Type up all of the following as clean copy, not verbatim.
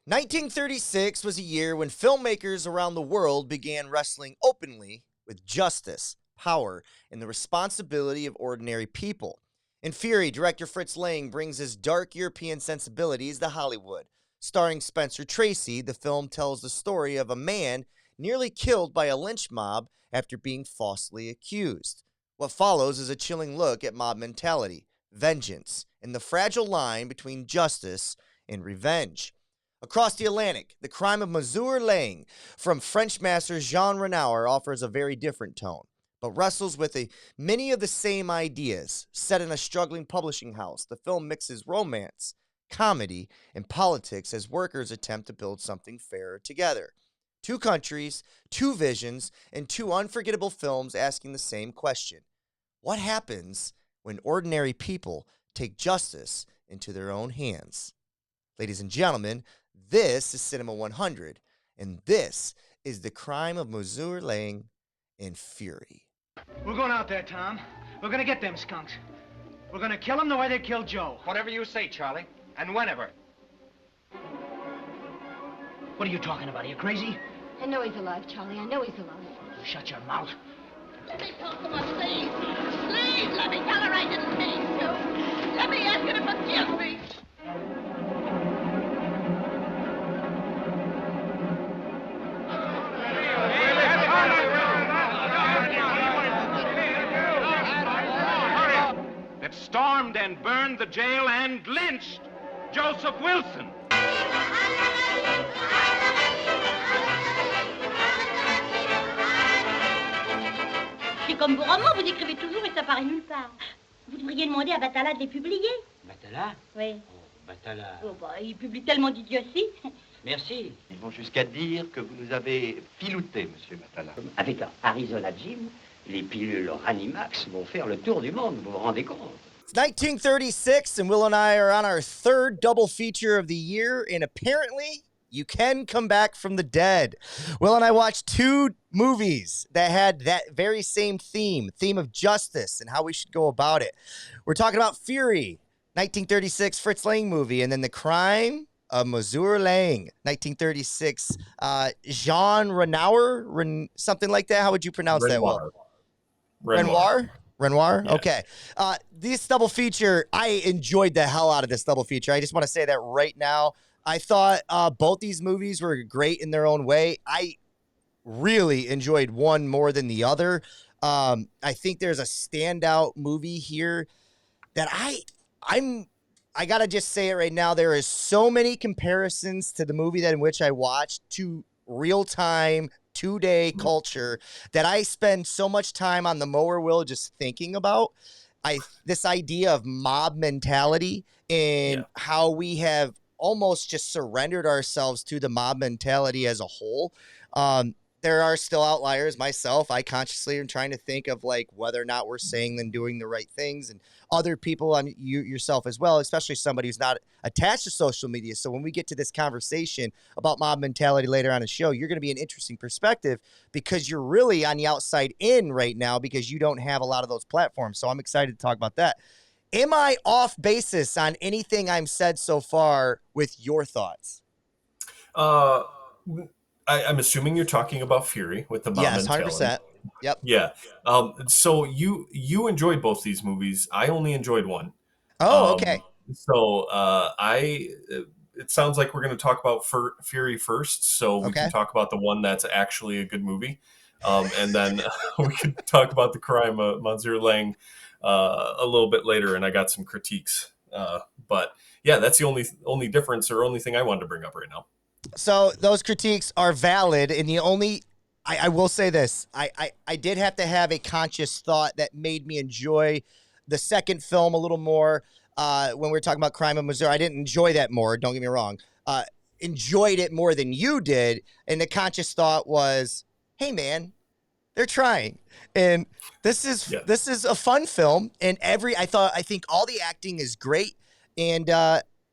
1936 was a year when filmmakers around the world began wrestling openly with justice, power, and the responsibility of ordinary people. In Fury, director Fritz Lang brings his dark European sensibilities to Hollywood. Starring Spencer Tracy, the film tells the story of a man nearly killed by a lynch mob after being falsely accused. What follows is a chilling look at mob mentality, vengeance, and the fragile line between justice and revenge. Across the Atlantic, The Crime of Monsieur Lange from French master Jean Renoir offers a very different tone, but wrestles with many of the same ideas. Set in a struggling publishing house, the film mixes romance, comedy, and politics as workers attempt to build something fairer together. Two countries, two visions, and two unforgettable films asking the same question. What happens when ordinary people take justice into their own hands? Ladies and gentlemen, this is Cinema 100, and this is The Crime of Monsieur Lange in Fury. We're going out there, Tom. We're going to get them skunks. We're going to kill them the way they killed Joe. Whatever you say, Charlie, and whenever. What are you talking about? Are you crazy? I know he's alive, Charlie. I know he's alive. Shut your mouth. Let me talk to my please. Please, let me tell her I didn't mean to. Let me ask her to forgive me. That stormed and burned the jail and lynched Joseph Wilson. C'est comme vos romans, vous écrivez toujours et ça paraît nulle part. Vous devriez demander à Batala de les publier. Batala? Oui. Oh, Batala. Oh, bah, il publie tellement d'idioties. Merci. Ils vont jusqu'à dire que vous nous avez filouté, monsieur Batala. Avec leur Arizona Jim, les pilules Ranimax vont faire le tour du monde, vous vous rendez compte? It's 1936, and Will and I are on our third double feature of the year, and apparently you can come back from the dead. Will and I watched two movies that had that very same theme of justice and how we should go about it. We're talking about Fury, 1936 Fritz Lang movie, and then The Crime of Monsieur Lange, 1936 Jean Renoir, something like that. How would you pronounce that one? Renoir? Renoir? Yeah. Okay. This double feature, I enjoyed the hell out of this double feature. I just want to say that right now. I thought both these movies were great in their own way. I really enjoyed one more than the other. I think there's a standout movie here that I got to just say it right now. There is so many comparisons to the movie that in which I watched to real-time, two-day culture that I spend so much time on the mower wheel just thinking about. This idea of mob mentality and how we have almost just surrendered ourselves to the mob mentality as a whole. There are still outliers. Myself, I consciously am trying to think of like whether or not we're saying and doing the right things, and other people, you yourself as well, especially somebody who's not attached to social media. So when we get to this conversation about mob mentality later on in the show, you're going to be an interesting perspective because you're really on the outside in right now because you don't have a lot of those platforms. So I'm excited to talk about that. Am I off basis on anything I've said so far with your thoughts? I'm assuming you're talking about Fury with the mob mentality. 100%. Yep. Yeah. So you enjoyed both these movies. I only enjoyed one. Oh, okay. So it sounds like we're going to talk about Fury first, so we can talk about the one that's actually a good movie, and then we could talk about The Crime of Monsieur Lange a little bit later. And I got some critiques, but yeah, that's the only difference or only thing I wanted to bring up right now. So those critiques are valid, and the only I will say this. I did have to have a conscious thought that made me enjoy the second film a little more. When we were talking about Crime of Missouri, I didn't enjoy that more. Don't get me wrong. Enjoyed it more than you did. And the conscious thought was, hey, man, they're trying. And this is a fun film. And I think all the acting is great. And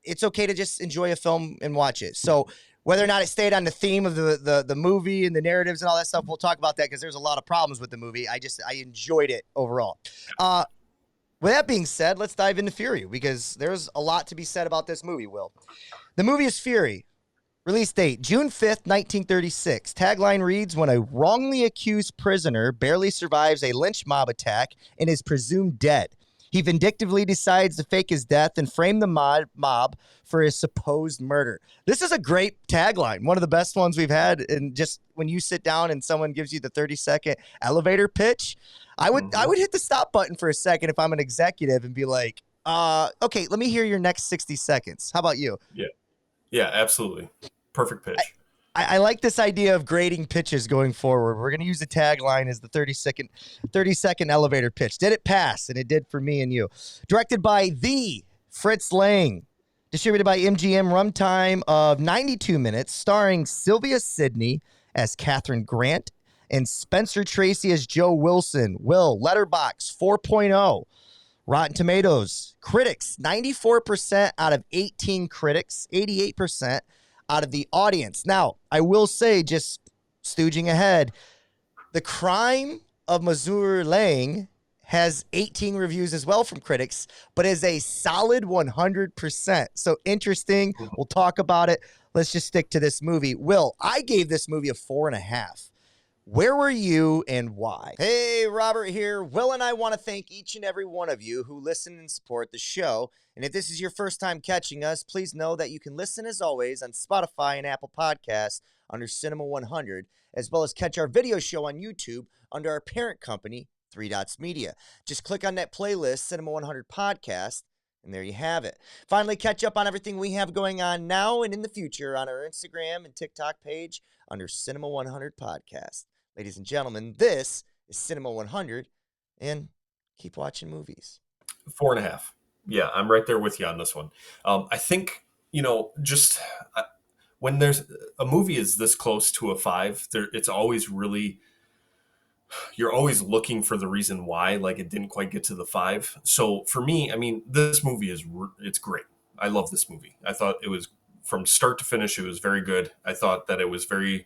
it's okay to just enjoy a film and watch it. So whether or not it stayed on the theme of the movie and the narratives and all that stuff, we'll talk about that because there's a lot of problems with the movie. I enjoyed it overall. With that being said, let's dive into Fury because there's a lot to be said about this movie, Will. The movie is Fury. Release date, June 5th, 1936. Tagline reads, when a wrongly accused prisoner barely survives a lynch mob attack and is presumed dead, he vindictively decides to fake his death and frame the mob for his supposed murder. This is a great tagline, one of the best ones we've had. And just when you sit down and someone gives you the 30-second elevator pitch, I would hit the stop button for a second if I'm an executive and be like, okay, let me hear your next 60 seconds. How about you? Yeah, absolutely. Perfect pitch. I like this idea of grading pitches going forward. We're going to use the tagline as the 30-second elevator pitch. Did it pass? And it did for me and you. Directed by the Fritz Lang. Distributed by MGM. Runtime of 92 minutes. Starring Sylvia Sidney as Catherine Grant and Spencer Tracy as Joe Wilson. Letterboxd 4.0. Rotten Tomatoes. Critics, 94% out of 18 critics. 88% out of the audience. Now, I will say, just stooging ahead, The Crime of Monsieur Lange has 18 reviews as well from critics, but is a solid 100%. So interesting. We'll talk about it. Let's just stick to this movie. Will, I gave this movie a 4.5. Where were you and why? Hey, Robert here. Will and I want to thank each and every one of you who listen and support the show. And if this is your first time catching us, please know that you can listen as always on Spotify and Apple Podcasts under Cinema 100, as well as catch our video show on YouTube under our parent company, 3 Dots Media. Just click on that playlist, Cinema 100 Podcast, and there you have it. Finally, catch up on everything we have going on now and in the future on our Instagram and TikTok page under Cinema 100 Podcast. Ladies and gentlemen, this is Cinema 100, and keep watching movies. 4.5. Yeah, I'm right there with you on this one. I think, when there's a movie is this close to a 5, it's always really, you're always looking for the reason why, like it didn't quite get to the 5. So for me, I mean, this movie it's great. I love this movie. I thought it was, from start to finish, it was very good. I thought that it was very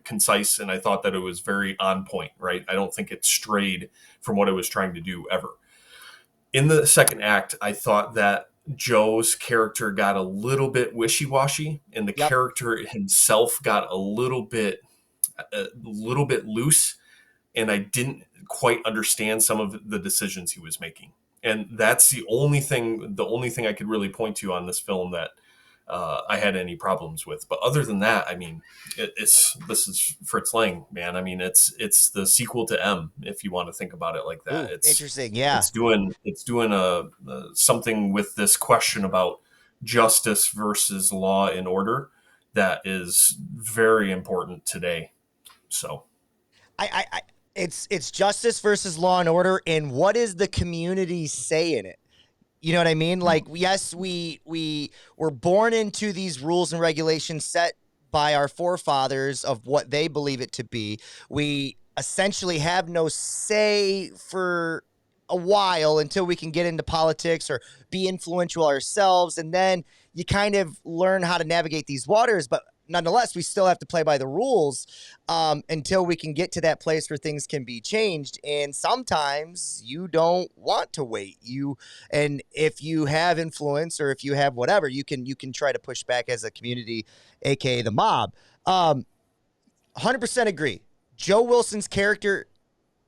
concise, and I thought that it was very on point, right? I don't think it strayed from what it was trying to do ever. In the second act, I thought that Joe's character got a little bit wishy-washy, and the character himself got a little bit loose, and I didn't quite understand some of the decisions he was making. And that's the only thing I could really point to on this film that I had any problems with. But other than that, I mean, this is Fritz Lang, man. I mean, it's the sequel to M, if you want to think about it like that. Ooh, it's interesting. Yeah. It's doing something with this question about justice versus law and order that is very important today. So it's justice versus law and order, and what does the community say in it? You know what I mean? Like, yes, we were born into these rules and regulations set by our forefathers of what they believe it to be. We essentially have no say for a while until we can get into politics or be influential ourselves. And then you kind of learn how to navigate these waters. But nonetheless, we still have to play by the rules until we can get to that place where things can be changed. And sometimes you don't want to wait. And if you have influence or if you have whatever, you can try to push back as a community, aka the mob. 100% agree. Joe Wilson's character,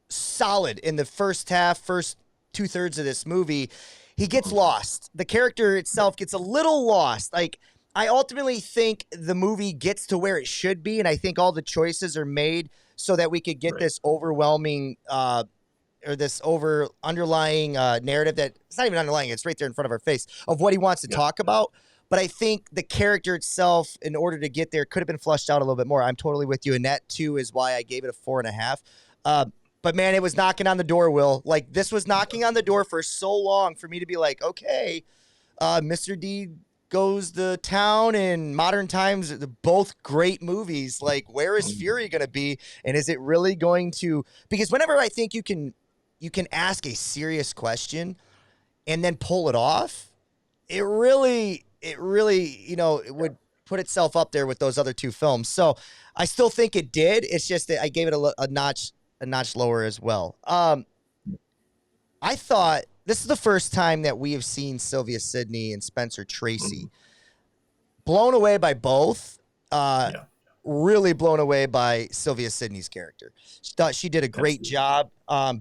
solid in the first 2/3 of this movie. He gets lost. The character itself gets a little lost. Like, I ultimately think the movie gets to where it should be, and I think all the choices are made so that we could get this overwhelming or this underlying narrative that it's not even underlying, it's right there in front of our face of what he wants to talk about. But I think the character itself, in order to get there, could have been fleshed out a little bit more. I'm totally with you, and that too is why I gave it a 4.5. But man, it was knocking on the door, Will. Like, this was knocking on the door for so long for me to be like, okay, Mr. D Goes to Town and Modern Times, both great movies. Like, where is Fury going to be? And is it really going to, because whenever I think you can ask a serious question and then pull it off, it really, it would put itself up there with those other two films. So I still think it did. It's just that I gave it a notch lower as well. I thought this is the first time that we have seen Sylvia Sidney and Spencer Tracy blown away by both. Really blown away by Sylvia Sidney's character. She thought she did a great job,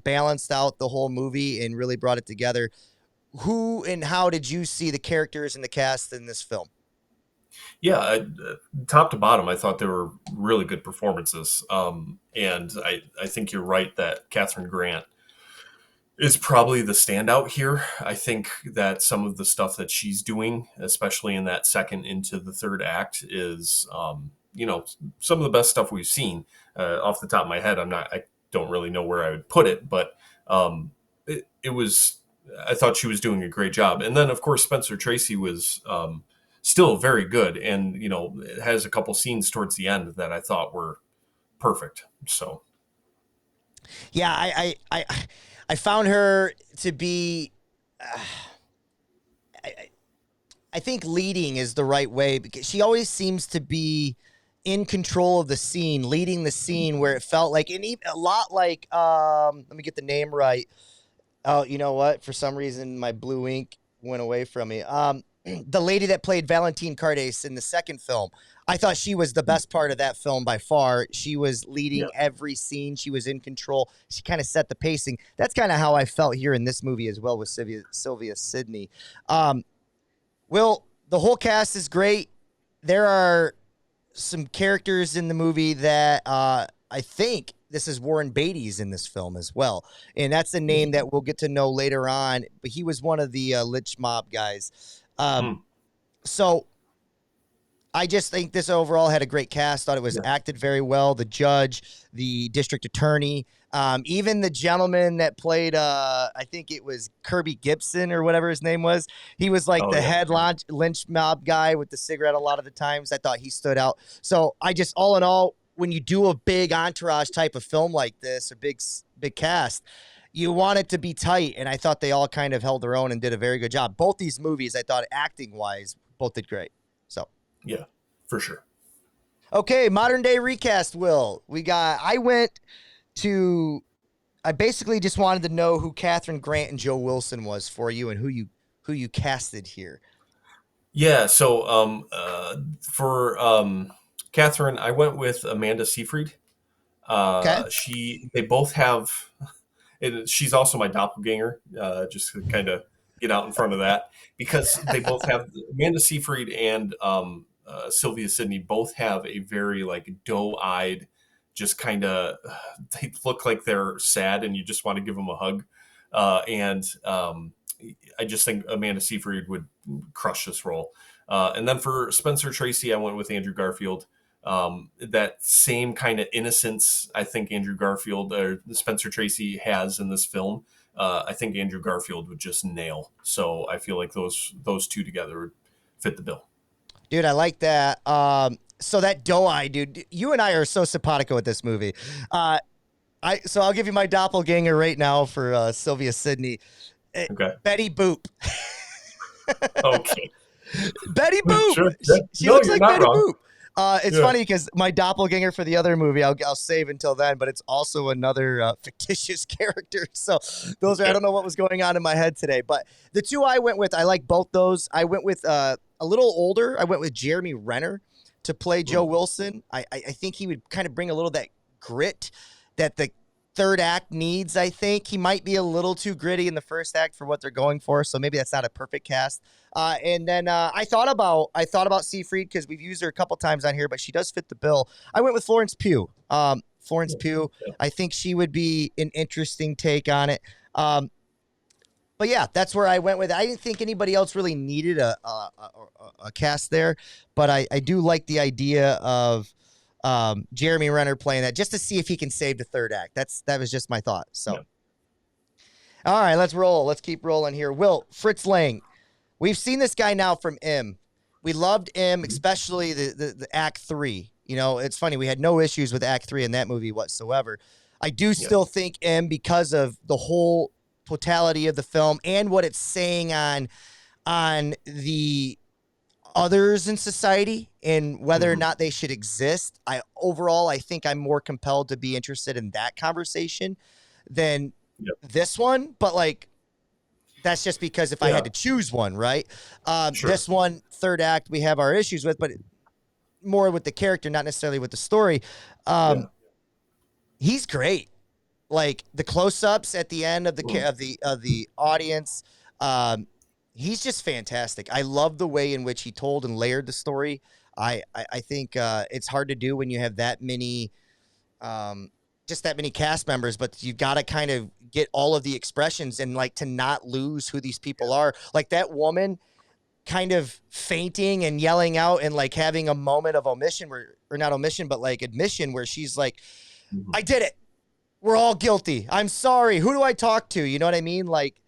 balanced out the whole movie and really brought it together. Who and how did you see the characters and the cast in this film? Yeah, top to bottom, I thought they were really good performances. And I think you're right that Catherine Grant is probably the standout here. I think that some of the stuff that she's doing, especially in that second into the third act, is some of the best stuff we've seen. Off the top of my head, I don't really know where I would put it, but it was. I thought she was doing a great job, and then of course Spencer Tracy was still very good, and it has a couple scenes towards the end that I thought were perfect. So, yeah, I found her to be. I think leading is the right way because she always seems to be in control of the scene, leading the scene where it felt like, and even a lot like, let me get the name right. Oh, you know what? For some reason, my blue ink went away from me. The lady that played Valentine Cardes in the second film, I thought she was the best part of that film by far. She was leading every scene. She was in control. She kind of set the pacing. That's kind of how I felt here in this movie as well with Sylvia Sidney. Will, the whole cast is great. There are some characters in the movie that I think this is Warren Beatty's in this film as well. And that's a name that we'll get to know later on. But he was one of the lynch mob guys. So I just think this overall had a great cast. Thought it was acted very well. The judge, the district attorney, even the gentleman that played, I think it was Kirby Gibson or whatever his name was. He was like head lynch mob guy with the cigarette a lot of the times. I thought he stood out. So I just, all in all, when you do a big entourage type of film like this, or big cast, you want it to be tight. And I thought they all kind of held their own and did a very good job. Both these movies, I thought acting wise, both did great. So yeah, for sure. Okay, modern day recast. Will, I basically just wanted to know who Catherine Grant and Joe Wilson was for you, and who you casted here. Yeah, so for Catherine, I went with Amanda Seyfried. They both have. She's also my doppelganger. Just to kind of get out in front of that, because they both have Amanda Seyfried and Sylvia Sidney both have a very like doe-eyed, just kind of, they look like they're sad and you just want to give them a hug. I just think Amanda Seyfried would crush this role. And then for Spencer Tracy, I went with Andrew Garfield. That same kind of innocence I think Spencer Tracy has in this film, I think Andrew Garfield would just nail. So I feel like those two together would fit the bill. Dude, I like that. So that doe-eye, dude, you and I are so simpatico with this movie. So I'll give you my doppelganger right now for Sylvia Sidney. Okay. Betty Boop. Okay. Betty Boop. Sure. She looks like Betty Boop. It's funny because my doppelganger for the other movie, I'll save until then, but it's also another fictitious character. So those are, I don't know what was going on in my head today, but the two I went with, I like both those. I went with a little older. I went with Jeremy Renner to play Joe Wilson. I think he would kind of bring a little of that grit that the third act needs. I think he might be a little too gritty in the first act for what they're going for. So maybe that's not a perfect cast. And then I thought about Seyfried because we've used her a couple times on here, but she does fit the bill. I went with Florence Pugh. Pugh. I think she would be an interesting take on it. But yeah, that's where I went with it. I didn't think anybody else really needed a cast there, but I do like the idea of Jeremy Renner playing that just to see if he can save the third act. That was just my thought. So, All right, let's roll. Let's keep rolling here. Will, Fritz Lang. We've seen this guy now from M. We loved M, especially the Act 3. You know, it's funny. We had no issues with Act 3 in that movie whatsoever. I do still think M, because of the whole totality of the film and what it's saying on the others in society and whether or not they should exist. I think I'm more compelled to be interested in that conversation than this one. But like, that's just because if I had to choose one, right? Sure. This one, third act, we have our issues with, but more with the character, not necessarily with the story. He's great. Like the close-ups at the end of the audience, he's just fantastic. I love the way in which he told and layered the story. I think it's hard to do when you have that many, just that many cast members, but you've got to kind of get all of the expressions and like to not lose who these people are. Like that woman kind of fainting and yelling out and like having a moment of omission or not omission, but like admission where she's like, I did it. We're all guilty. I'm sorry. Who do I talk to? You know what I mean? Like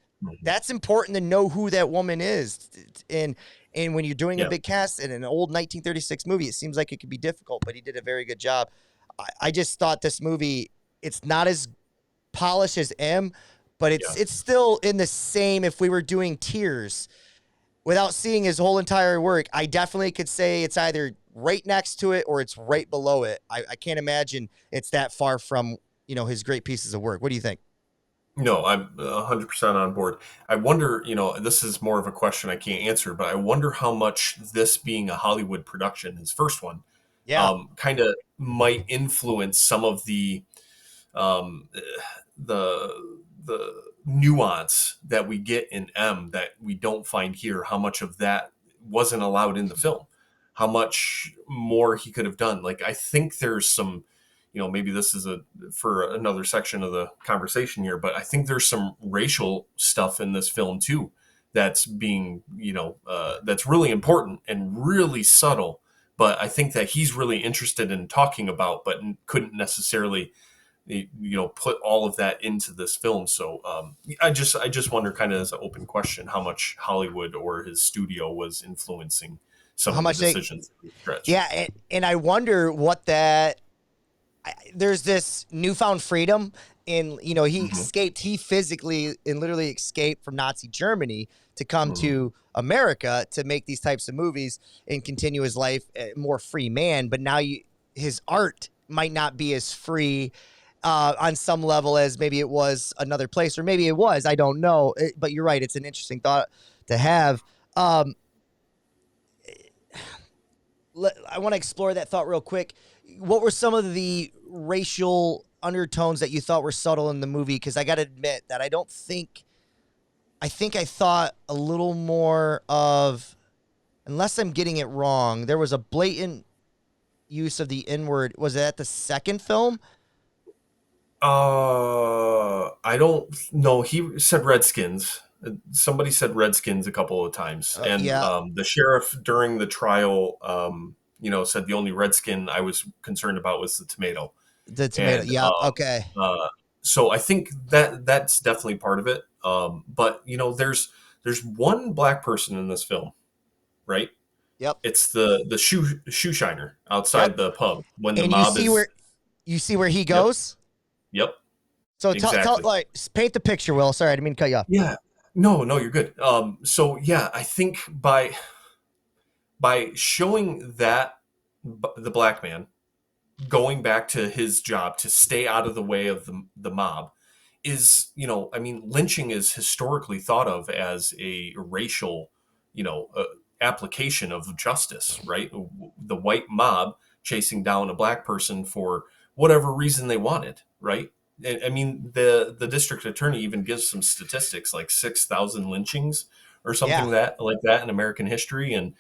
that's important to know who that woman is. And when you're doing a big cast in an old 1936 movie, it seems like it could be difficult, but he did a very good job. I just thought this movie, it's not as polished as M, but it's still in the same. If we were doing tiers without seeing his whole entire work, I definitely could say it's either right next to it or it's right below it. I can't imagine it's that far from, his great pieces of work. What do you think? No, I'm 100% on board. I wonder, this is more of a question I can't answer, but I wonder how much this being a Hollywood production, his first one, kind of might influence some of the nuance that we get in M that we don't find here. How much of that wasn't allowed in the film? How much more he could have done? Like, I think there's some, maybe this is for another section of the conversation here, but I think there's some racial stuff in this film too that's being, that's really important and really subtle. But I think that he's really interested in talking about, but couldn't necessarily, put all of that into this film. So I just wonder, kind of as an open question, how much Hollywood or his studio was influencing some of the decisions. And I wonder what that. There's this newfound freedom in, he escaped, he physically and literally escaped from Nazi Germany to come to America to make these types of movies and continue his life a more free man. But now his art might not be as free on some level as maybe it was another place, or maybe it was, I don't know. But you're right. It's an interesting thought to have. I want to explore that thought real quick. What were some of the racial undertones that you thought were subtle in the movie? Because I got to admit that I thought a little more of, unless I'm getting it wrong, there was a blatant use of the N-word. Was it at the second film? I don't know. He said Redskins. Somebody said Redskins a couple of times. And the sheriff during the trial, said the only Redskin I was concerned about was the tomato. The tomato, and, okay. So I think that's definitely part of it. But there's one black person in this film, right? Yep. It's the shoe shiner outside the pub when the mob you see where he goes. Yep. So tell paint the picture, Will. Sorry, I didn't mean to cut you off. Yeah. No, you're good. I think by showing that the black man going back to his job to stay out of the way of the mob is, lynching is historically thought of as a racial, application of justice, right? The white mob chasing down a black person for whatever reason they wanted, right? I mean, the district attorney even gives some statistics, like 6,000 lynchings or something like that in American history. And,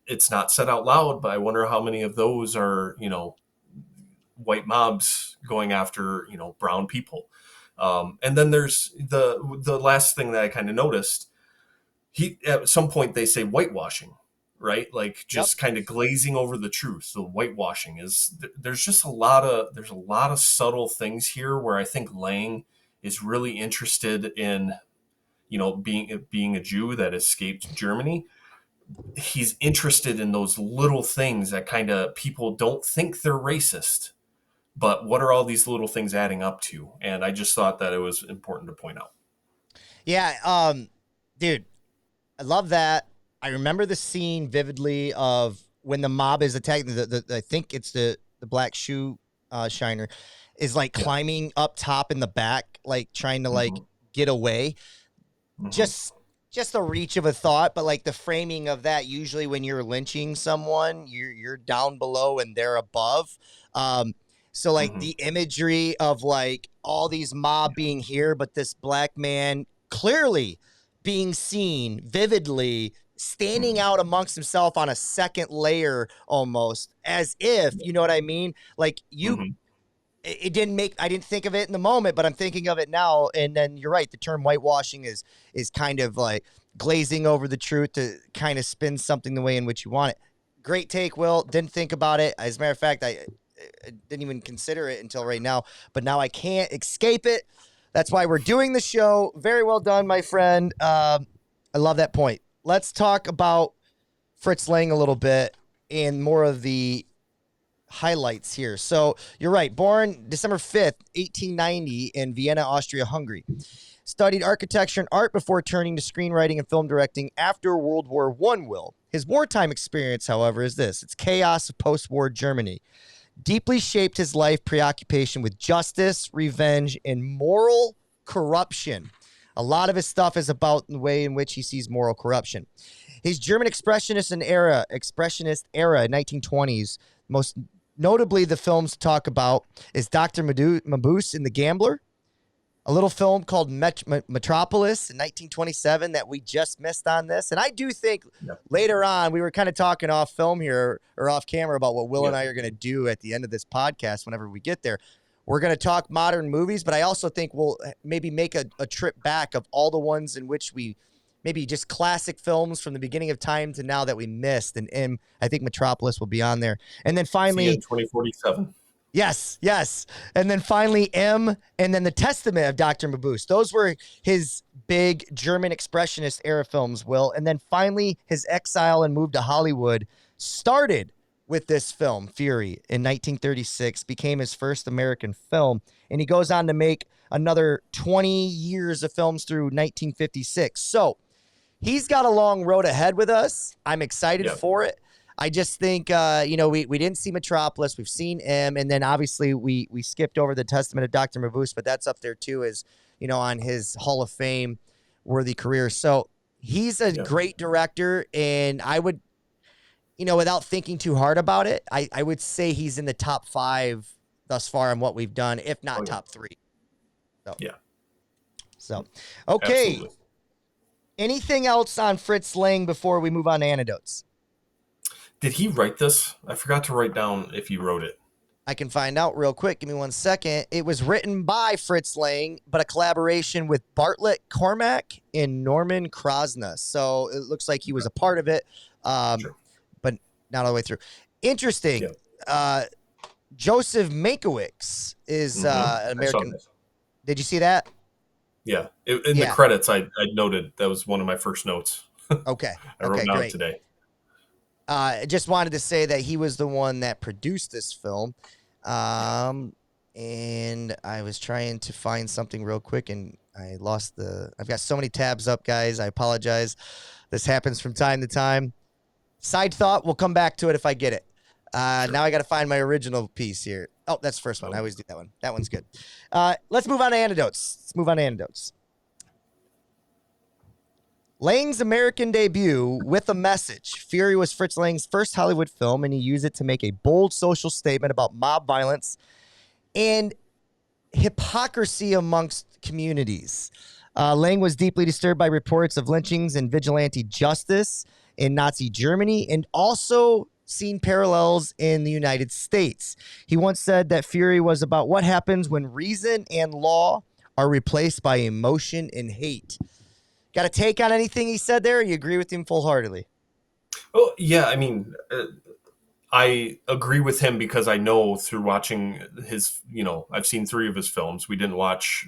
it's not said out loud, but I wonder how many of those are, white mobs going after, brown people. And then there's the last thing that I kind of noticed. At some point they say whitewashing, right? Like just kind of glazing over the truth. The whitewashing there's just a lot of subtle things here where I think Lang is really interested in, being a Jew that escaped Germany. He's interested in those little things that kind of people don't think they're racist, but what are all these little things adding up to? And I just thought that it was important to point out. Yeah. Dude, I love that. I remember the scene vividly of when the mob is attacking I think it's the black shoe shiner is like climbing up top in the back, like trying to like get away. just the reach of a thought, but like the framing of that, usually when you're lynching someone, you're down below and they're above. So like the imagery of like all these mob being here, but this black man clearly being seen vividly standing out amongst himself on a second layer, almost as if, you know what I mean? Like it didn't make, I didn't think of it in the moment, but I'm thinking of it now. And then you're right. The term whitewashing is kind of like glazing over the truth to kind of spin something the way in which you want it. Great take, Will. Didn't think about it. As a matter of fact, I didn't even consider it until right now, but now I can't escape it. That's why we're doing the show. Very well done, my friend. I love that point. Let's talk about Fritz Lang a little bit and more of the highlights here. So you're right. Born December 5th, 1890 in Vienna, Austria-Hungary. Studied architecture and art before turning to screenwriting and film directing after World War I, Will. His wartime experience, however, is this. It's chaos of post-war Germany. Deeply shaped his life preoccupation with justice, revenge, and moral corruption. A lot of his stuff is about the way in which he sees moral corruption. His German expressionist era in 1920s, most notably the films to talk about is Dr. Mabuse and the Gambler, a little film called Metropolis in 1927 that we just missed on this. And I do think later on, we were kind of talking off film here or off camera about what Will and I are going to do at the end of this podcast whenever we get there. We're going to talk modern movies, but I also think we'll maybe make a trip back of all the ones in which we maybe just classic films from the beginning of time to now that we missed. And I think Metropolis will be on there. And then finally, 2047. Yes. And then finally, M, and then The Testament of Dr. Mabuse. Those were his big German expressionist era films, Will. And then finally, his exile and move to Hollywood started with this film, Fury, in 1936, became his first American film. And he goes on to make another 20 years of films through 1956. So he's got a long road ahead with us. I'm excited for it. I just think, we didn't see Metropolis. We've seen M. And then obviously we skipped over The Testament of Dr. Mabuse, but that's up there too as, on his Hall of Fame worthy career. So he's a great director. And I would, without thinking too hard about it, I would say he's in the top 5 thus far on what we've done, if not top 3. So, okay. Absolutely. Anything else on Fritz Lang before we move on to anecdotes? Did he write this? I forgot to write down if he wrote it. I can find out real quick. Give me 1 second. It was written by Fritz Lang, but a collaboration with Bartlett Cormack and Norman Krosna. So it looks like he was a part of it, but not all the way through. Interesting. Joseph Mankiewicz is an American. Did you see that? Yeah. In the credits, I noted that was one of my first notes. Okay. I wrote down today. I just wanted to say that he was the one that produced this film. And I was trying to find something real quick and I lost I've got so many tabs up, guys. I apologize. This happens from time to time. Side thought, we'll come back to it if I get it. Now I got to find my original piece here. Oh, that's the first one. I always do that one. That one's good. Let's move on to anecdotes. Lang's American debut with a message. Fury was Fritz Lang's first Hollywood film, and he used it to make a bold social statement about mob violence and hypocrisy amongst communities. Lang was deeply disturbed by reports of lynchings and vigilante justice in Nazi Germany and also seen parallels in the United States. He once said that Fury was about what happens when reason and law are replaced by emotion and hate. Got a take on anything he said there? Or you agree with him full-heartedly? Oh, yeah. I mean, I agree with him because I know through watching his, I've seen 3 of his films. We didn't watch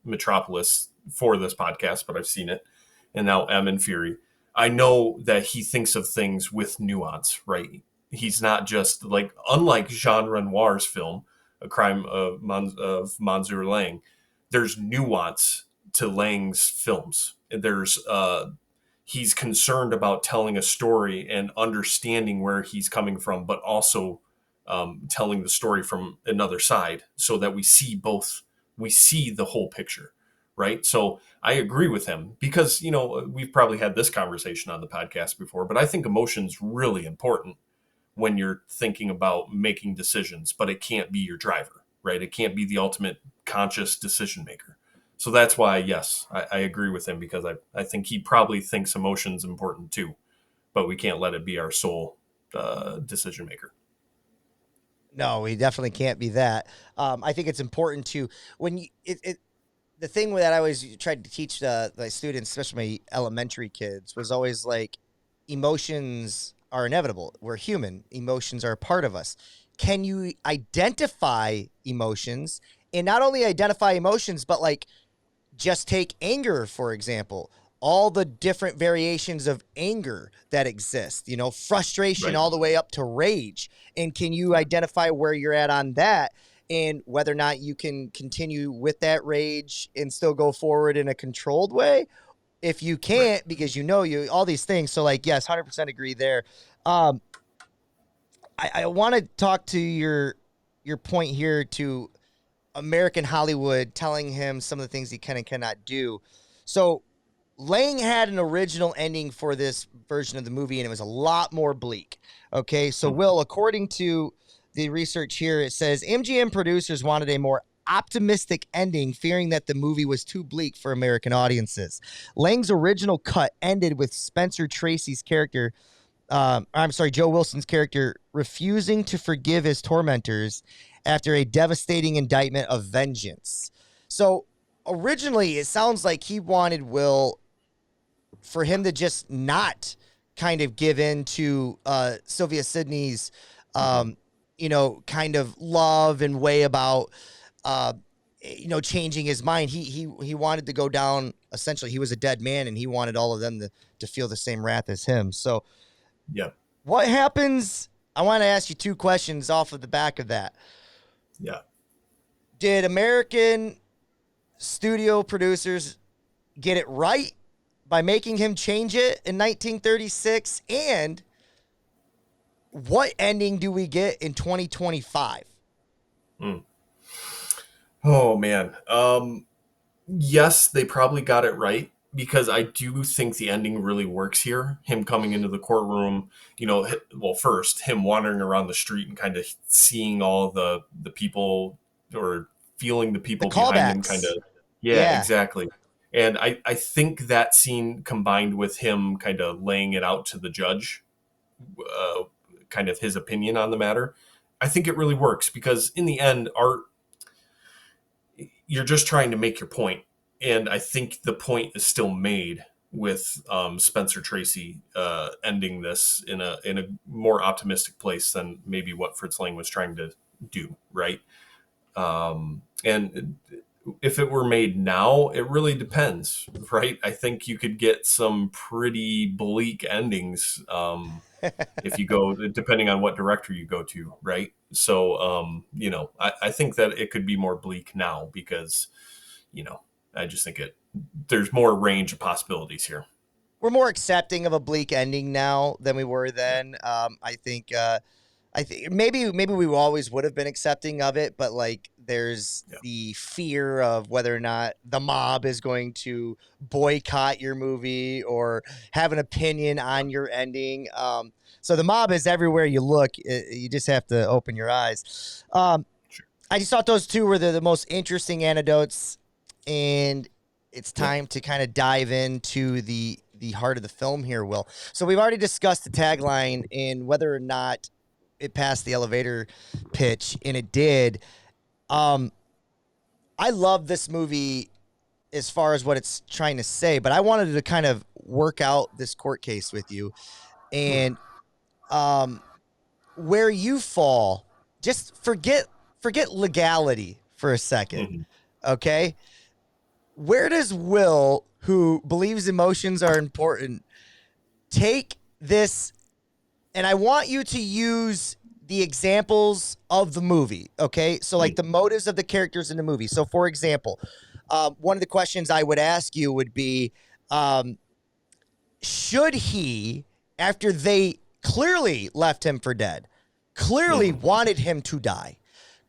Metropolis for this podcast, but I've seen it. And now M and Fury. I know that he thinks of things with nuance, right? He's not just unlike Jean Renoir's film, A Crime of Monsieur Lange, there's nuance to Lang's films. There's he's concerned about telling a story and understanding where he's coming from, but also telling the story from another side so that we see the whole picture, right? So I agree with him because, we've probably had this conversation on the podcast before, but I think emotion's really important when you're thinking about making decisions, but it can't be your driver, right? It can't be the ultimate conscious decision maker. So that's why, yes, I agree with him because I think he probably thinks emotion's important too, but we can't let it be our sole decision maker. No, we definitely can't be that. I think it's important to the thing that I always tried to teach my students, especially my elementary kids, was always like emotions are inevitable. We're human. Emotions are a part of us. Can you identify emotions, and not only identify emotions, but like just take anger, for example, all the different variations of anger that exist, frustration all the way up to rage. And can you identify where you're at on that and whether or not you can continue with that rage and still go forward in a controlled way? If you can't, because you all these things. So like, yes, 100% agree there. I want to talk to your point here to American Hollywood telling him some of the things he can and cannot do. So Lang had an original ending for this version of the movie, and it was a lot more bleak. Okay, so Will, according to the research here, it says MGM producers wanted a more optimistic ending, fearing that the movie was too bleak for American audiences. Lang's original cut ended with Spencer Tracy's character, Joe Wilson's character, refusing to forgive his tormentors after a devastating indictment of vengeance. So originally, it sounds like he wanted Will for him to just not kind of give in to Sylvia Sidney's, kind of love and way about, changing his mind. He wanted to go down. Essentially, he was a dead man, and he wanted all of them to feel the same wrath as him. So, yeah, what happens? I want to ask you two questions off of the back of that. Yeah. Did American studio producers get it right by making him change it in 1936? And what ending do we get in 2025? Oh, man. Yes, they probably got it right because I do think the ending really works here. Him coming into the courtroom, first him wandering around the street and kind of seeing all the people or feeling the people behind him kind of. Yeah, exactly. And I think that scene combined with him kind of laying it out to the judge, kind of his opinion on the matter, I think it really works because in the end, art, you're just trying to make your point. And I think the point is still made with Spencer Tracy ending this in a more optimistic place than maybe what Fritz Lang was trying to do, right? And if it were made now, it really depends, right? I think you could get some pretty bleak endings if you go, depending on what director you go to, right? So, I think that it could be more bleak now because, I just think there's more range of possibilities here. We're more accepting of a bleak ending now than we were then. I think maybe we always would have been accepting of it, but like there's the fear of whether or not the mob is going to boycott your movie or have an opinion on your ending. So the mob is everywhere you look. You just have to open your eyes. I just thought those two were the most interesting anecdotes, and it's time to kind of dive into the heart of the film here, Will. So we've already discussed the tagline and whether or not it passed the elevator pitch, and it did. I love this movie as far as what it's trying to say, but I wanted to kind of work out this court case with you, and where you fall. Just forget legality for a second, okay? Where does Will, who believes emotions are important, take this? And I want you to use the examples of the movie, okay? So like the motives of the characters in the movie. So for example, one of the questions I would ask you would be, should he, after they clearly left him for dead, clearly wanted him to die,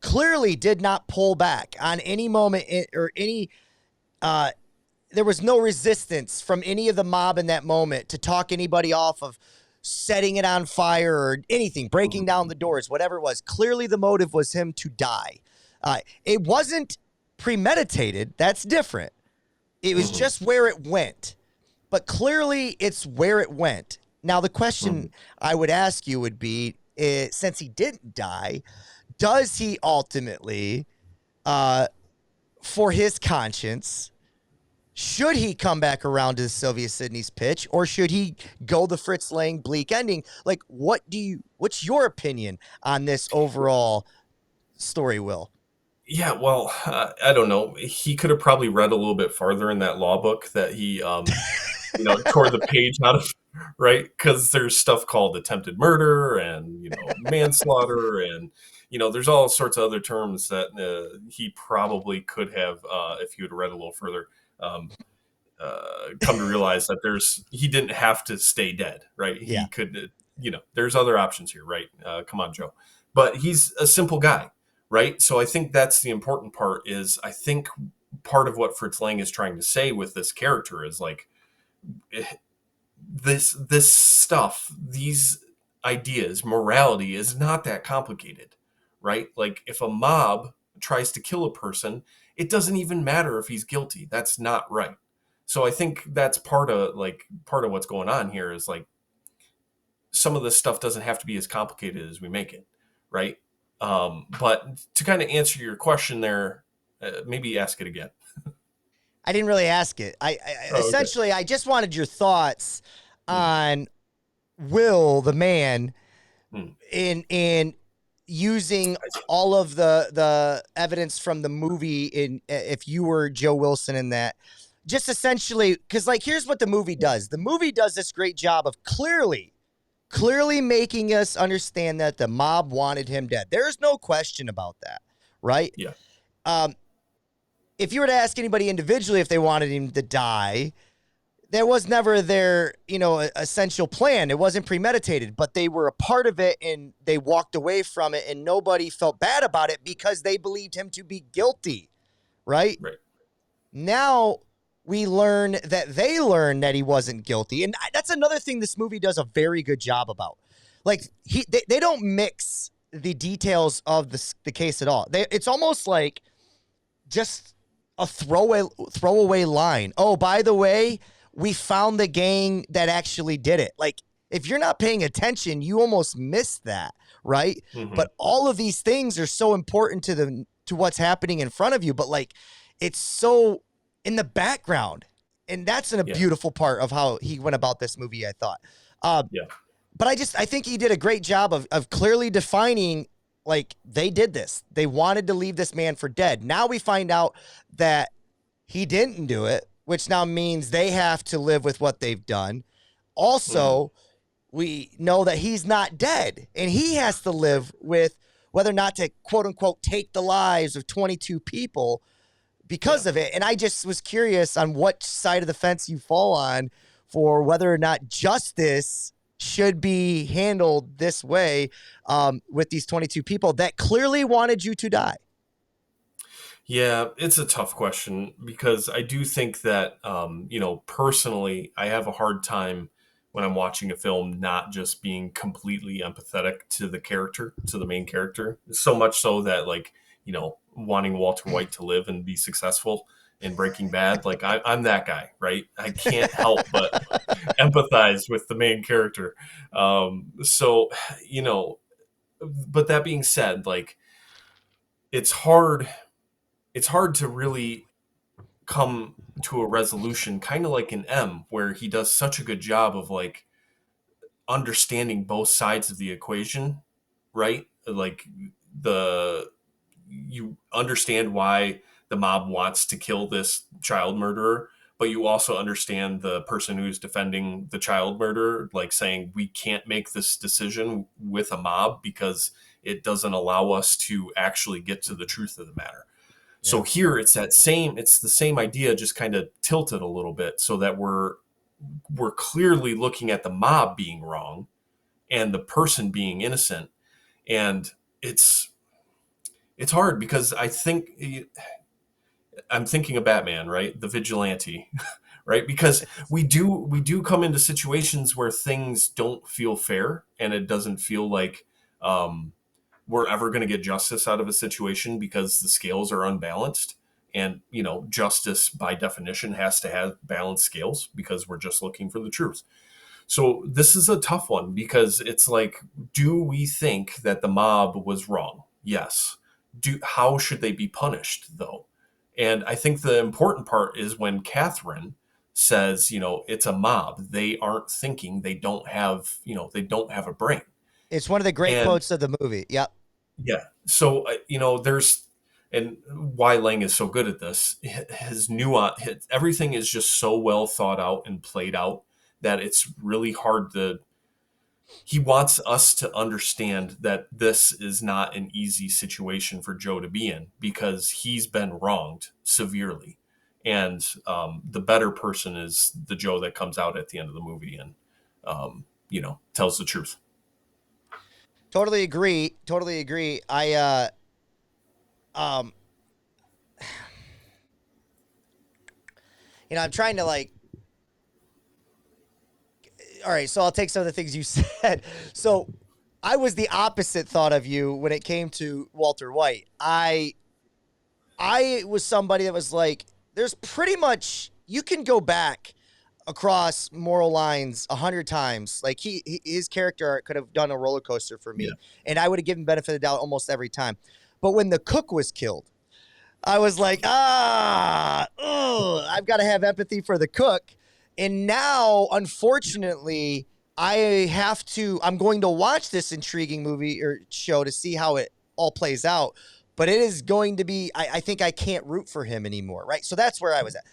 clearly did not pull back on any moment or any there was no resistance from any of the mob in that moment to talk anybody off of setting it on fire or anything, breaking down the doors, whatever it was. Clearly the motive was him to die. It wasn't premeditated. That's different. It was just where it went. But clearly it's where it went. Now, the question I would ask you would be, since he didn't die, does he ultimately, for his conscience, should he come back around to Sylvia Sidney's pitch, or should he go the Fritz Lang bleak ending? Like, what's your opinion on this overall story, Will? Yeah, well, I don't know. He could have probably read a little bit farther in that law book that he, tore the page out of, right? Because there's stuff called attempted murder and, manslaughter and, there's all sorts of other terms that he probably could have, if he would have read a little further, come to realize that he didn't have to stay dead, right? He could, there's other options here, right? Come on, Joe. But he's a simple guy. Right. So I think that's the important part is I think part of what Fritz Lang is trying to say with this character is like this stuff, these ideas, morality is not that complicated. Right. Like if a mob tries to kill a person, it doesn't even matter if he's guilty. That's not right. So I think that's part of what's going on here is like some of this stuff doesn't have to be as complicated as we make it. Right. But to kind of answer your question there, maybe ask it again. I didn't really ask it. Essentially, I just wanted your thoughts on Will, the man, in using all of the evidence from the movie if you were Joe Wilson in that. Just essentially, because here's what the movie does. The movie does this great job of clearly making us understand that the mob wanted him dead. There's no question about that, right? Yeah. If you were to ask anybody individually if they wanted him to die, there was never their, essential plan. It wasn't premeditated, but they were a part of it and they walked away from it and nobody felt bad about it because they believed him to be guilty, right? Right. Now we learn that they learned that he wasn't guilty. And that's another thing this movie does a very good job about. Like they don't mix the details of the case at all. It's almost like just a throwaway line. Oh, by the way, we found the gang that actually did it. Like if you're not paying attention, you almost miss that. Right. But all of these things are so important to what's happening in front of you. But it's so in the background. And that's a beautiful part of how he went about this movie, I thought. But I think he did a great job of clearly defining, they did this. They wanted to leave this man for dead. Now we find out that he didn't do it, which now means they have to live with what they've done. Also, we know that he's not dead, and he has to live with whether or not to, quote unquote, take the lives of 22 people because of it. And I just was curious on what side of the fence you fall on for whether or not justice should be handled this way with these 22 people that clearly wanted you to die. Yeah, it's a tough question because I do think that, personally, I have a hard time when I'm watching a film not just being completely empathetic to the character, to the main character. So much so that, wanting Walter White to live and be successful in Breaking Bad. I'm that guy, right? I can't help but empathize with the main character. But that being said, it's hard to really come to a resolution, kind of like in M, where he does such a good job of understanding both sides of the equation, right? You understand why the mob wants to kill this child murderer, but you also understand the person who's defending the child murderer, saying we can't make this decision with a mob because it doesn't allow us to actually get to the truth of the matter. Yeah. So here it's the same idea, just kind of tilted a little bit so that we're clearly looking at the mob being wrong and the person being innocent. And it's hard because I think I'm thinking of Batman, right? The vigilante, right? Because we do come into situations where things don't feel fair, and it doesn't feel like we're ever going to get justice out of a situation because the scales are unbalanced. And, justice by definition has to have balanced scales because we're just looking for the truth. So this is a tough one because it's like, do we think that the mob was wrong? Yes. How should they be punished, though? And I think the important part is when Catherine says, it's a mob. They aren't thinking. They don't have a brain. It's one of the great quotes of the movie. Yep. Yeah. So, and why Lang is so good at this, his nuance, everything is just so well thought out and played out that it's really hard he wants us to understand that this is not an easy situation for Joe to be in because he's been wronged severely. And the better person is the Joe that comes out at the end of the movie and, tells the truth. Totally agree. I'm trying to all right, so I'll take some of the things you said. So I was the opposite thought of you when it came to Walter White. I was somebody that was like, there's pretty much, you can go back across moral lines 100 times. Like his character arc could have done a roller coaster for me, and I would have given benefit of the doubt almost every time. But when the cook was killed, I was like, I've got to have empathy for the cook. And now, unfortunately, I'm going to watch this intriguing movie or show to see how it all plays out. But it is going to be, I think I can't root for him anymore, right? So that's where I was at.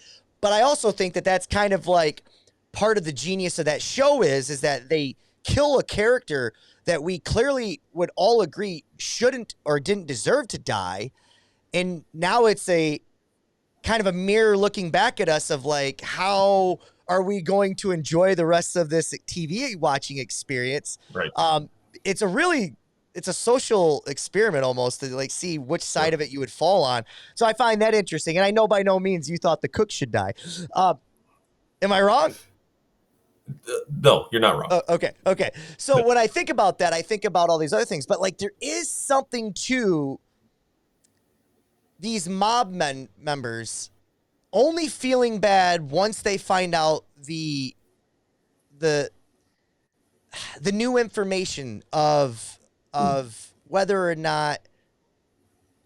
But I also think that that's kind of like part of the genius of that show is that they kill a character that we clearly would all agree shouldn't or didn't deserve to die. And now it's a kind of a mirror looking back at us of like, how are we going to enjoy the rest of this TV watching experience? Right. It's a social experiment almost to like see which side of it you would fall on. So I find that interesting. And I know by no means you thought the cook should die. Am I wrong? No, you're not wrong. Okay. So when I think about that, I think about all these other things, but like there is something to these mob members only feeling bad once they find out the new information of whether or not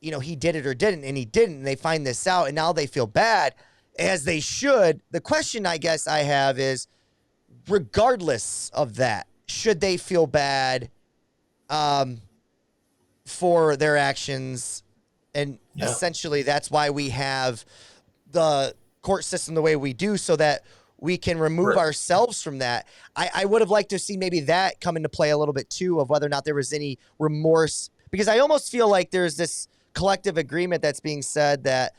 he did it or didn't, and he didn't, and they find this out, and now they feel bad, as they should. The question I guess I have is, regardless of that, should they feel bad for their actions? And essentially that's why we have the court system the way we do, so that we can remove ourselves from that. I would have liked to see maybe that come into play a little bit too, of whether or not there was any remorse, because I almost feel like there's this collective agreement that's being said that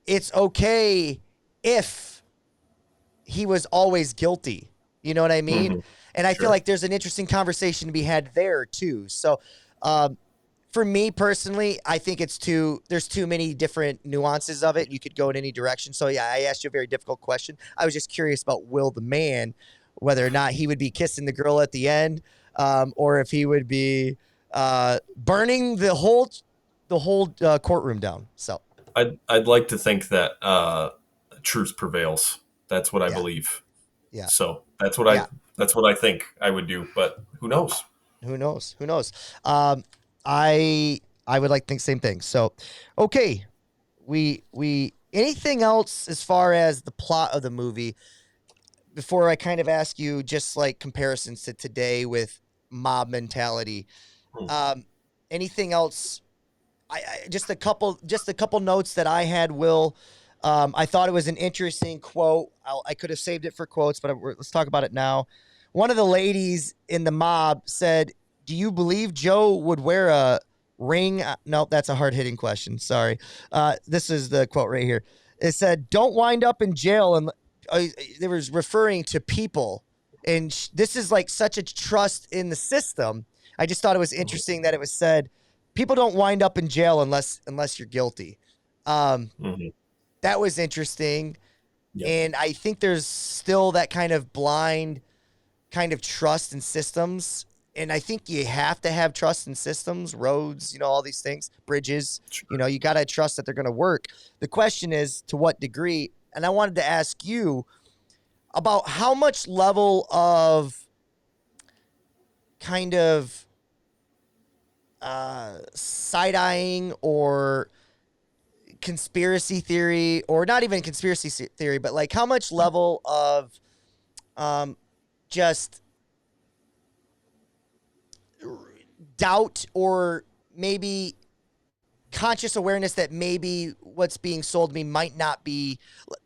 it's okay if he was always guilty. You know what I mean? Mm-hmm. And I feel like there's an interesting conversation to be had there too. So for me personally, I think there's too many different nuances of it. You could go in any direction. So yeah, I asked you a very difficult question. I was just curious about Will the man, whether or not he would be kissing the girl at the end, or if he would be burning the whole courtroom down. So I'd like to think that truth prevails. That's what I believe. Yeah. So that's what I think I would do, but who knows? Who knows? I would like to think the same thing. So, okay. We anything else as far as the plot of the movie before I kind of ask you just like comparisons to today with mob mentality? Anything else? I just a couple notes that I had, Will. I thought it was an interesting quote. I could have saved it for quotes, but let's talk about it now. One of the ladies in the mob said, "Do you believe Joe would wear a ring?" Nope, that's a hard-hitting question. Sorry. This is the quote right here. It said, "Don't wind up in jail." And they was referring to people. And this is like such a trust in the system. I just thought it was interesting that it was said, people don't wind up in jail unless you're guilty. That was interesting. Yep. And I think there's still that kind of blind kind of trust in systems. And I think you have to have trust in systems, roads, all these things, bridges. Sure. You got to trust that they're going to work. The question is to what degree? And I wanted to ask you about how much level of kind of side-eyeing or conspiracy theory, or not even conspiracy theory, but like how much level of just doubt or maybe conscious awareness that maybe what's being sold to me might not be,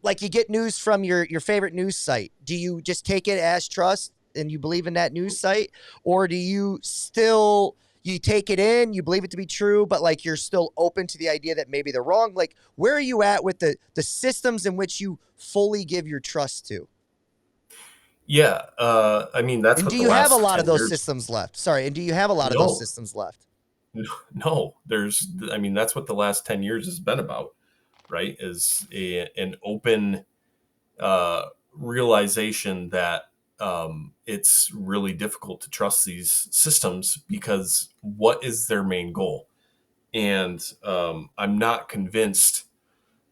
like you get news from your favorite news site. Do you just take it as trust and you believe in that news site, or do you still, you take it in, you believe it to be true, but like you're still open to the idea that maybe they're wrong? Like, where are you at with the systems in which you fully give your trust to? Yeah, I mean, that's and what do the you last have a lot 10 of those years... systems left? Sorry, and do you have a lot of those systems left? No, that's what the last 10 years has been about, right? Is an open realization that it's really difficult to trust these systems because what is their main goal? And I'm not convinced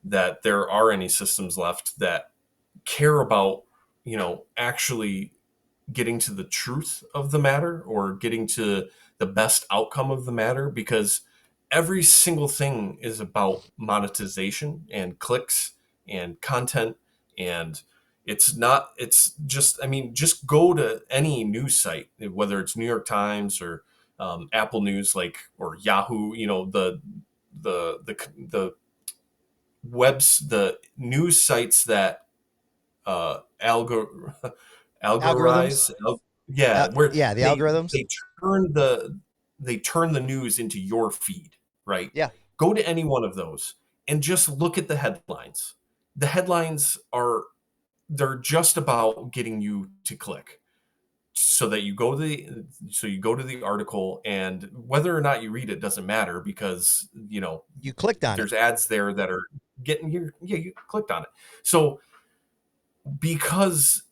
that there are any systems left that care about, actually getting to the truth of the matter or getting to the best outcome of the matter, because every single thing is about monetization and clicks and content. And it's just go to any news site, whether it's New York Times or Apple News, or Yahoo, the news sites that algorize, Algorithms? The algorithms. They turn the news into your feed, right? Yeah. Go to any one of those and just look at the headlines. The headlines they're just about getting you to click, so that you go to the article, and whether or not you read it doesn't matter, because you clicked on there's ads there that are getting you clicked on it. So because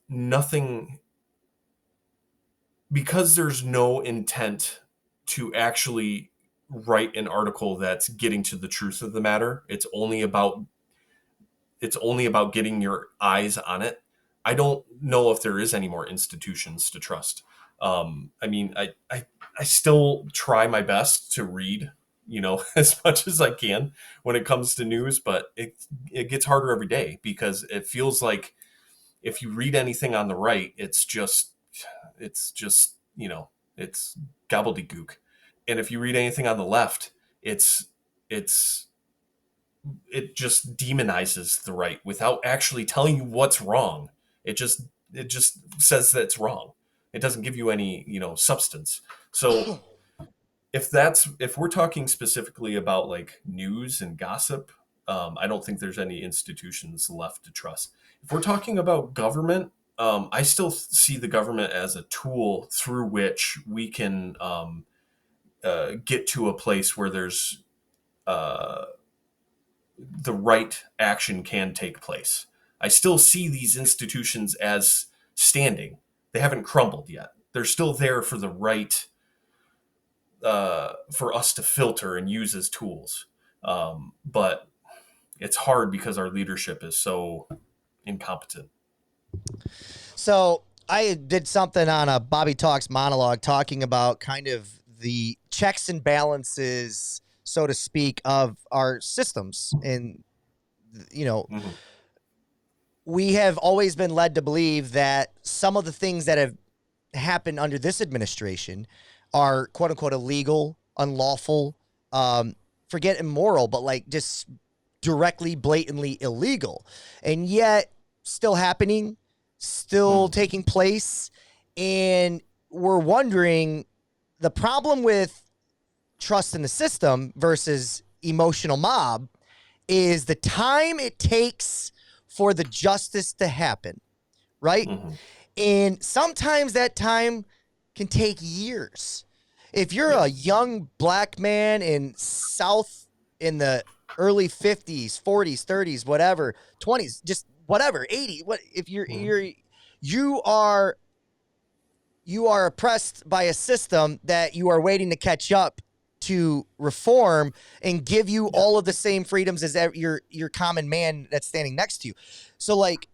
there's no intent to actually write an article that's getting to the truth of the matter, it's only about getting your eyes on it. I don't know if there is any more institutions to trust. I still try my best to read, as much as I can when it comes to news, but it gets harder every day, because it feels like if you read anything on the right, it's just it's gobbledygook. And if you read anything on the left, it just demonizes the right without actually telling you what's wrong. It just says that it's wrong. It doesn't give you any, substance. So if we're talking specifically about like news and gossip, I don't think there's any institutions left to trust. If we're talking about government, I still see the government as a tool through which we can get to a place where there's the right action can take place. I still see these institutions as standing. They haven't crumbled yet. They're still there for the right, for us to filter and use as tools. But it's hard because our leadership is so incompetent. So I did something on a Bobby Talks monologue talking about kind of the checks and balances, so to speak, of our systems. And, we have always been led to believe that some of the things that have happened under this administration are quote unquote illegal, unlawful, forget immoral, but like just directly, blatantly illegal. And yet still happening, still taking place. And we're wondering, the problem with trust in the system versus emotional mob is the time it takes for the justice to happen, right? Mm-hmm. And sometimes that time can take years. If you're a young black man in the early 50s, 40s, 30s, whatever, 20s, just whatever, 80. What if you are oppressed by a system that you are waiting to catch up to reform and give you all of the same freedoms as your common man that's standing next to you. So like,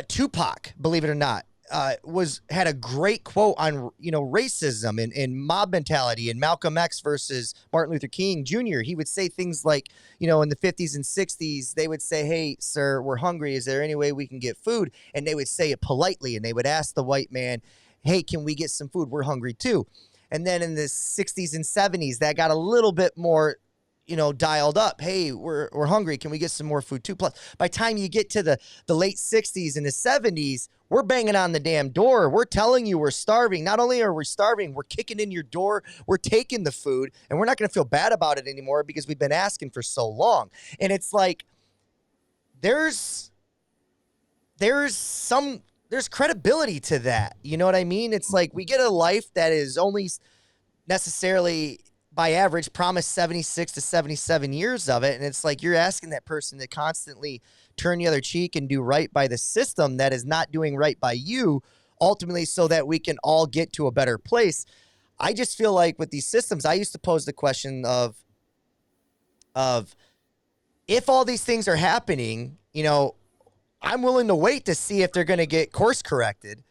Tupac, believe it or not, had a great quote on racism and mob mentality and Malcolm X versus Martin Luther King Jr. He would say things like, in the 50s and 60s, they would say, "Hey, sir, we're hungry. Is there any way we can get food?" And they would say it politely, and they would ask the white man, "Hey, can we get some food? We're hungry too." And then in the 60s and 70s, that got a little bit more, dialed up. "Hey, we're hungry. Can we get some more food too?" Plus, by the time you get to the late 60s and the 70s, we're banging on the damn door. We're telling you we're starving. Not only are we starving, we're kicking in your door. We're taking the food, and we're not going to feel bad about it anymore because we've been asking for so long. And it's like there's credibility to that. You know what I mean? It's like we get a life that is only necessarily by average promised 76 to 77 years of it. And it's like you're asking that person to constantly turn the other cheek and do right by the system that is not doing right by you, ultimately, so that we can all get to a better place. I just feel like with these systems, I used to pose the question of if all these things are happening, I'm willing to wait to see if they're going to get course corrected.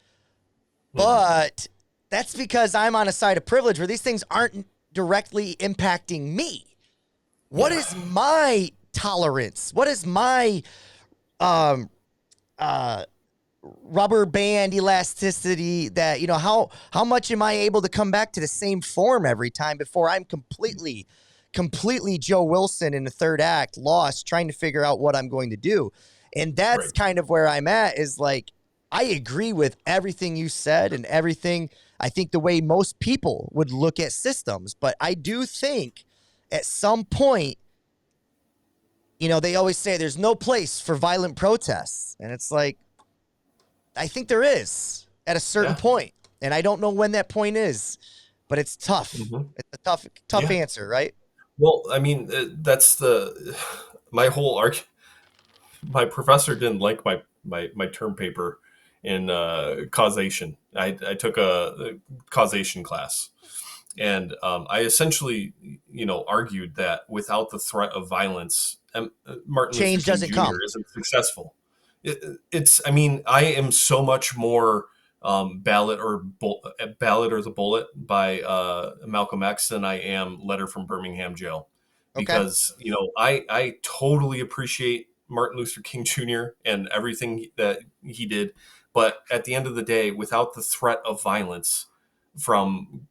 But that's because I'm on a side of privilege where these things aren't directly impacting me. What is my tolerance? What is my rubber band elasticity that, how much am I able to come back to the same form every time before I'm completely Joe Wilson in the third act, lost, trying to figure out what I'm going to do. And that's kind of where I'm at, is like, I agree with everything you said and everything. I think the way most people would look at systems, but I do think at some point, they always say there's no place for violent protests. And it's like, I think there is at a certain point. And I don't know when that point is, but it's tough. It's a tough answer, right? Well, I mean, that's my whole argument. My professor didn't like my term paper in causation. I took a causation class, and I essentially, argued that without the threat of violence, Martin change Luther doesn't King Jr. come. isn't successful. I am so much more Ballot or the Bullet by Malcolm X than I am Letter from Birmingham Jail, because I totally appreciate Martin Luther King Jr. and everything that he did, but at the end of the day, without the threat of violence from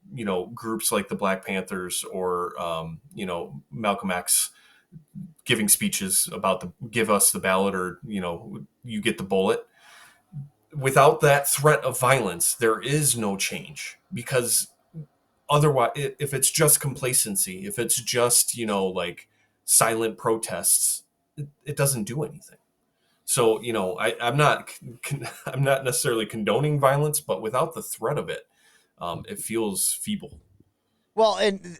groups like the Black Panthers or Malcolm X giving speeches about give us the ballot or you get the bullet, without that threat of violence, there is no change, because otherwise, if it's just complacency, if it's just like silent protests, it doesn't do anything. So I'm not necessarily condoning violence, but without the threat of it, it feels feeble. Well, and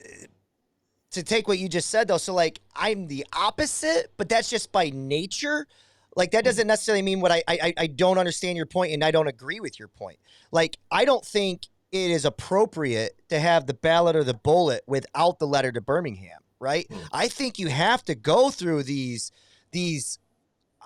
to take what you just said though, so like I'm the opposite, but that's just by nature. Like that doesn't necessarily mean what I don't understand your point and I don't agree with your point. Like I don't think it is appropriate to have the ballot or the bullet without the letter to Birmingham, right? I think you have to go through these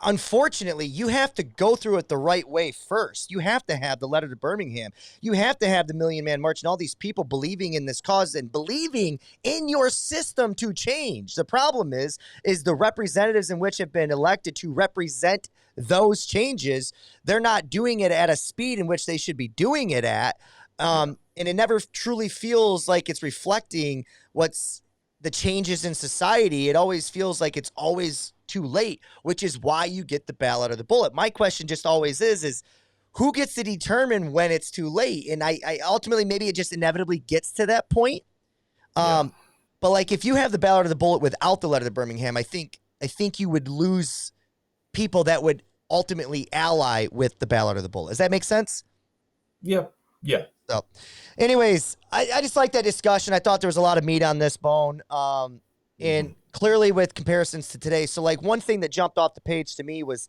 unfortunately, you have to go through it the right way first. You have to have the letter to Birmingham. You have to have the Million Man March and all these people believing in this cause and believing in your system to change. The problem is the representatives in which have been elected to represent those changes, they're not doing it at a speed in which they should be doing it at. And it never truly feels like it's reflecting what's the changes in society. It always feels like it's always too late, which is why you get the ballot or the bullet. My question just always is who gets to determine when it's too late? And I ultimately, maybe it just inevitably gets to that point. But like if you have the ballot or the bullet without the letter to Birmingham, I think you would lose people that would ultimately ally with the ballot or the bullet. Does that make sense? Yeah. So anyways, I just like that discussion. I thought there was a lot of meat on this bone. and clearly with comparisons to today. So like one thing that jumped off the page to me was,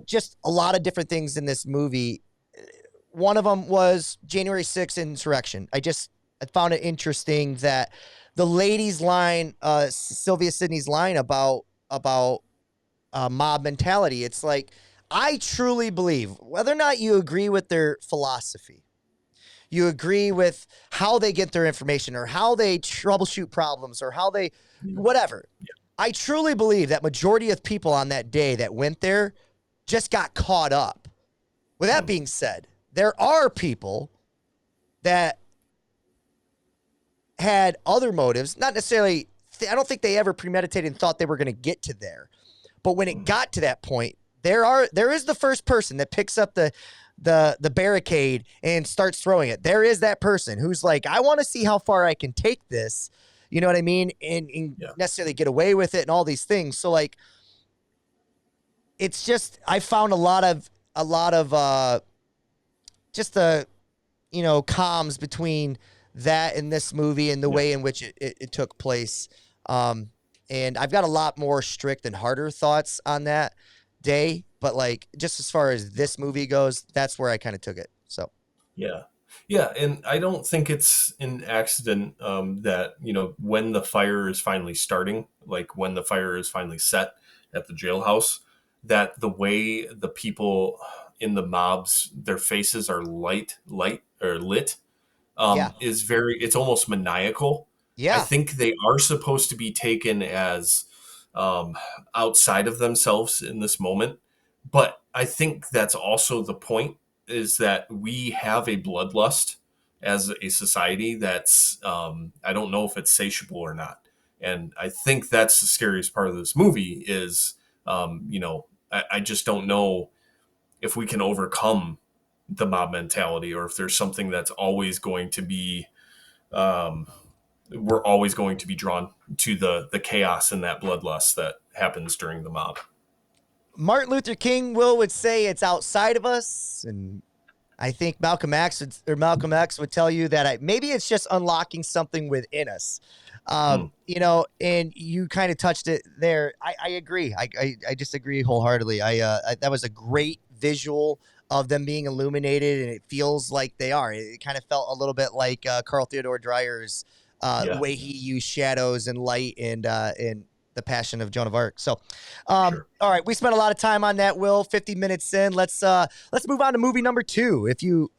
just a lot of different things in this movie. One of them was January 6th insurrection. I found it interesting that the lady's line, Sylvia Sidney's line about mob mentality. It's like, I truly believe, whether or not you agree with their philosophy, you agree with how they get their information or how they troubleshoot problems or how they, whatever. Yeah. I truly believe that majority of people on that day that went there just got caught up. With that being said, there are people that had other motives, not necessarily, I don't think they ever premeditated and thought they were going to get to there. But when it got to that point, there is the first person that picks up the barricade and starts throwing it. There is that person who's like, I want to see how far I can take this. You know what I mean? And necessarily get away with it and all these things. So like, it's just, I found a lot of just the, comms between that and this movie and the way in which it took place. And I've got a lot more strict and harder thoughts on that day, but like, just as far as this movie goes, that's where I kind of took it. So, yeah. And I don't think it's an accident, that, when the fire is finally starting, like when the fire is finally set at the jailhouse, that the way the people in the mobs, their faces are lit, is it's almost maniacal. Yeah. I think they are supposed to be taken as outside of themselves in this moment. But I think that's also the point, is that we have a bloodlust as a society that's, I don't know if it's satiable or not. And I think that's the scariest part of this movie is, I just don't know if we can overcome the mob mentality, or if there's something that's always going to be, we're always going to be drawn to the chaos and that bloodlust that happens during the mob. Martin Luther King would say it's outside of us, and I think Malcolm X would tell you that maybe it's just unlocking something within us. And you kind of touched it there. I agree. I disagree wholeheartedly. That was a great visual of them being illuminated, and it feels like they are. It kind of felt a little bit like Carl Theodor Dreyer's the way he used shadows and light and The Passion of Joan of Arc. So, Sure. All right, we spent a lot of time on that, Will. 50 minutes in. Let's move on to movie number 2, if you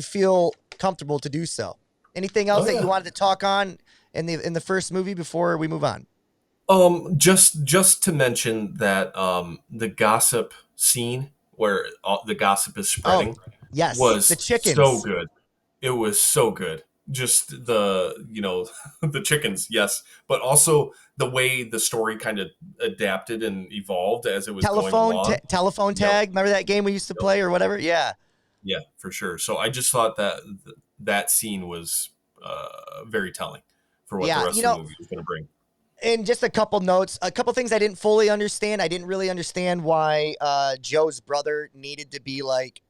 feel comfortable to do so. Anything else that you wanted to talk on in the first movie before we move on? Just to mention that the gossip scene where the gossip is spreading, was the chickens. So good. It was so good. Just the the chickens, yes, but also the way the story kind of adapted and evolved as it was going along. Telephone tag. Remember that game we used to play or whatever? Yeah, for sure. So I just thought that scene was very telling for what the rest of the movie was going to bring. And just a couple notes, a couple things I didn't fully understand. I didn't really understand why Joe's brother needed to be like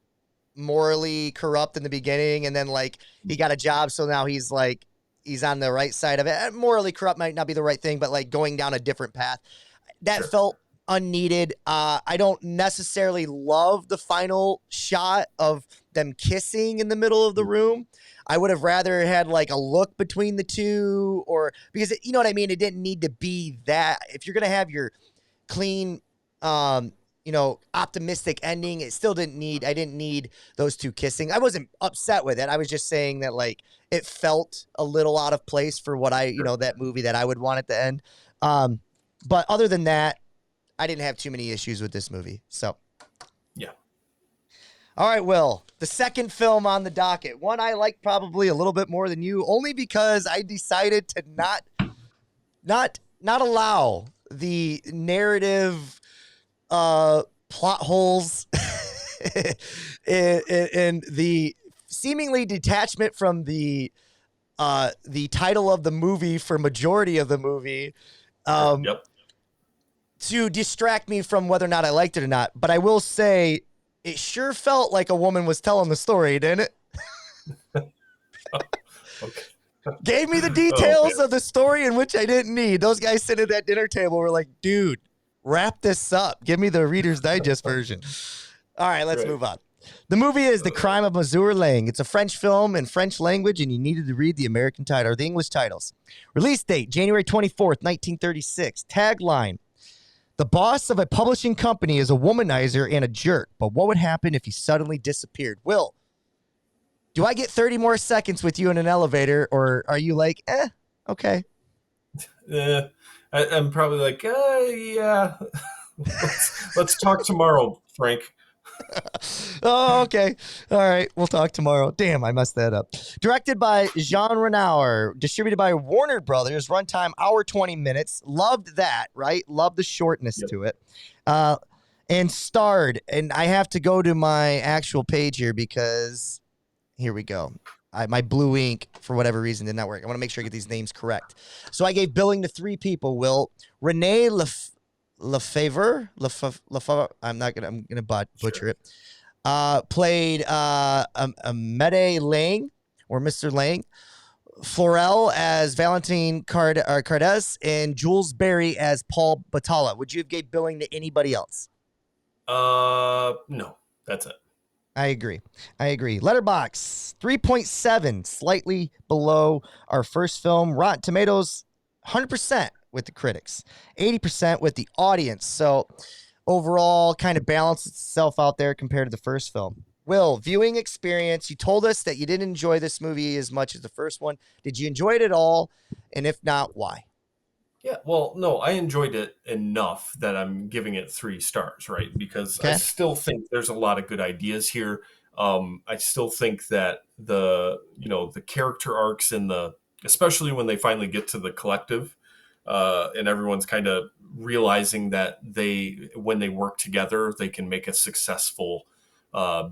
morally corrupt in the beginning, and then like he got a job, so now he's on the right side of it. Morally corrupt might not be the right thing, but like going down a different path, that felt unneeded. I don't necessarily love the final shot of them kissing in the middle of the room. I would have rather had like a look between the two, or because you know what I mean. It didn't need to be that. If you're gonna have your clean, optimistic ending, it still didn't need. I didn't need those two kissing. I wasn't upset with it. I was just saying that like it felt a little out of place for what that movie that I would want it to end. But other than that, I didn't have too many issues with this movie. So, yeah. All right, Will, the second film on the docket, one I like probably a little bit more than you, only because I decided to not allow the narrative plot holes and the seemingly detachment from the title of the movie for majority of the movie to distract me from whether or not I liked it or not. But I will say it sure felt like a woman was telling the story, didn't it? Okay. Gave me the details of the story in which I didn't need. Those guys sitting at that dinner table were like, dude, wrap this up. Give me the Reader's Digest version. All right, let's move on. The movie is The Crime of Monsieur Lange. It's a French film in French language, and you needed to read the American title or the English titles. Release date, January 24th, 1936. Tagline, the boss of a publishing company is a womanizer and a jerk, but what would happen if he suddenly disappeared? Will, do I get 30 more seconds with you in an elevator, or are you like, okay? I'm probably like, yeah. let's talk tomorrow, Frank. Oh, okay. All right. We'll talk tomorrow. Damn, I messed that up. Directed by Jean Renoir. Distributed by Warner Brothers. Runtime, hour 20 minutes. Loved that, right? Loved the shortness to it. And starred, and I have to go to my actual page here because here we go. My blue ink, for whatever reason, did not work. I want to make sure I get these names correct. So I gave billing to 3 people, Will. Renee Lefevre, I'm gonna butcher it. Played Mede Lang or Mr. Lang, Florel as Valentine Cardes, and Jules Berry as Paul Batalla. Would you have gave billing to anybody else? No, that's it. I agree. Letterboxd 3.7, slightly below our first film. Rotten Tomatoes 100% with the critics, 80% with the audience. So overall, kind of balances itself out there compared to the first film. Will, viewing experience. You told us that you didn't enjoy this movie as much as the first one. Did you enjoy it at all? And if not, why? Yeah, well, no, I enjoyed it enough that I'm giving it 3 stars, right? Because I still think there's a lot of good ideas here. I still think that the character arcs especially when they finally get to the collective, and everyone's kind of realizing that when they work together, they can make a successful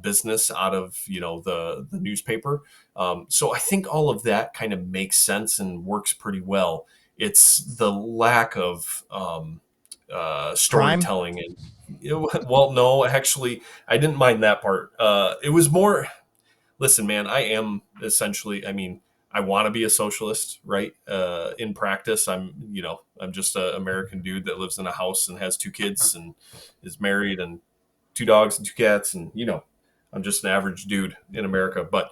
business out of the newspaper. So I think all of that kind of makes sense and works pretty well. It's the lack of storytelling. Well, no, actually, I didn't mind that part. It was more, listen, man, I am essentially, I want to be a socialist, right? In practice, I'm just an American dude that lives in a house and has 2 kids and is married and 2 dogs and 2 cats. And, I'm just an average dude in America. But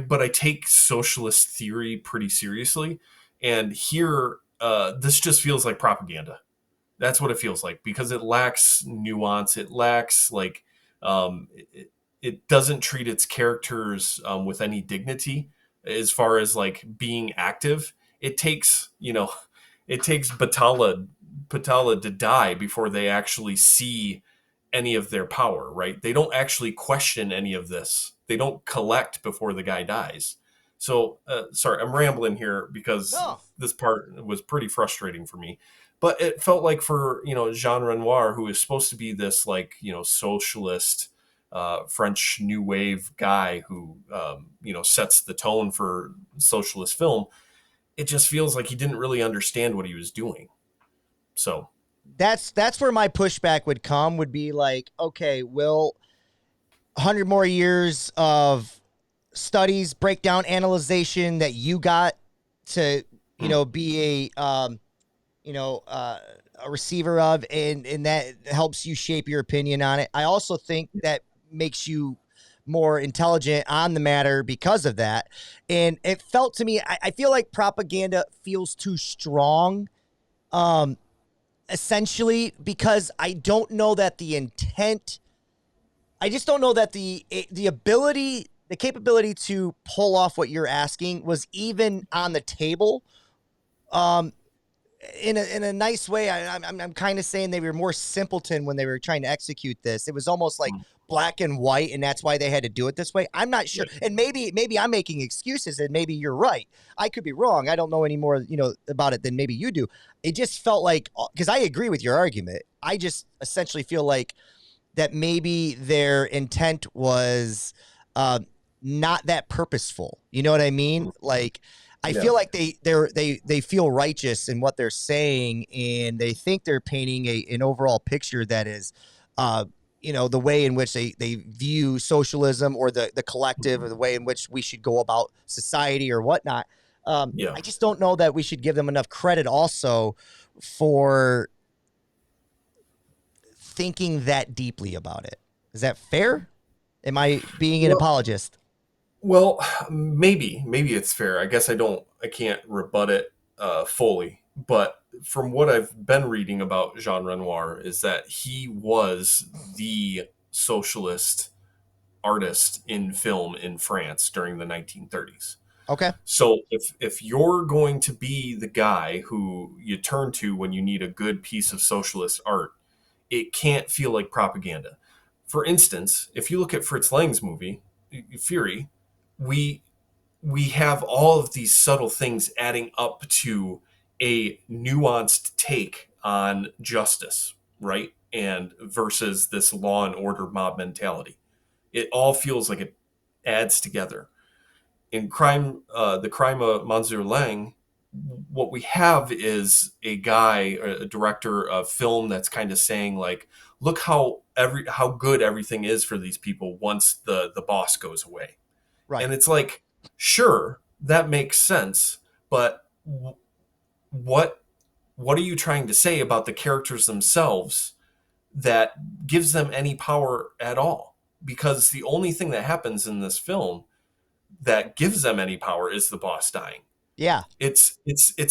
but I take socialist theory pretty seriously. And here, this just feels like propaganda. That's what it feels like, because it lacks nuance. It lacks it doesn't treat its characters with any dignity as far as being active. It takes Batalla to die before they actually see any of their power, right? They don't actually question any of this. They don't collect before the guy dies. So, sorry, I'm rambling here because this part was pretty frustrating for me. But it felt like for, Jean Renoir, who is supposed to be this socialist French New Wave guy who, sets the tone for socialist film, it just feels like he didn't really understand what he was doing. So that's where my pushback would be like, okay, Will, 100 more years of studies, breakdown, analyzation that you got to, be a receiver of, and that helps you shape your opinion on it. I also think that makes you more intelligent on the matter because of that. And it felt to me, I feel like propaganda feels too strong, essentially, because I don't know that the intent, I just don't know that the ability, the capability to pull off what you're asking was even on the table. In a nice way, I'm kind of saying they were more simpleton when they were trying to execute this. It was almost like black and white, and that's why they had to do it this way. I'm not sure, and maybe I'm making excuses, and maybe you're right. I could be wrong. I don't know any more, about it than maybe you do. It just felt like, because I agree with your argument, I just essentially feel like that maybe their intent was not that purposeful. You know what I mean? Like, I feel like they feel righteous in what they're saying, and they think they're painting an overall picture that is, the way in which they view socialism or the collective or the way in which we should go about society or whatnot. I just don't know that we should give them enough credit also for thinking that deeply about it. Is that fair? Am I being an apologist? Well, maybe it's fair. I guess I can't rebut it fully, but from what I've been reading about Jean Renoir is that he was the socialist artist in film in France during the 1930s. Okay. So if you're going to be the guy who you turn to when you need a good piece of socialist art, it can't feel like propaganda. For instance, if you look at Fritz Lang's movie, Fury, we have all of these subtle things adding up to a nuanced take on justice, right? And versus this law and order mob mentality. It all feels like it adds together. In the crime of Monsieur Lange, what we have is a guy, a director of film that's kind of saying like, look how good everything is for these people once the boss goes away. Right. And it's like, sure, that makes sense, but what are you trying to say about the characters themselves that gives them any power at all? Because the only thing that happens in this film that gives them any power is the boss dying. Yeah. It's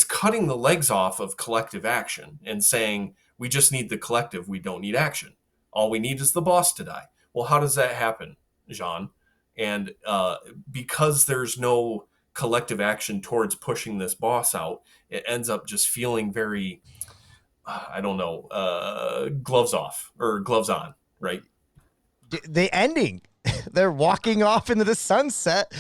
cutting the legs off of collective action and saying, we just need the collective, we don't need action. All we need is the boss to die. Well, how does that happen, Jean? And because there's no collective action towards pushing this boss out, it ends up just feeling very, gloves off or gloves on, right? The ending. They're walking off into the sunset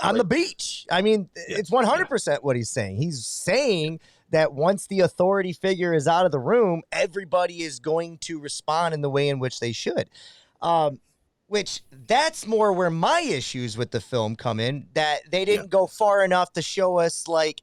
on the beach. I mean, it's 100% what he's saying. He's saying that once the authority figure is out of the room, everybody is going to respond in the way in which they should. Which that's more where my issues with the film come in, that they didn't go far enough to show us like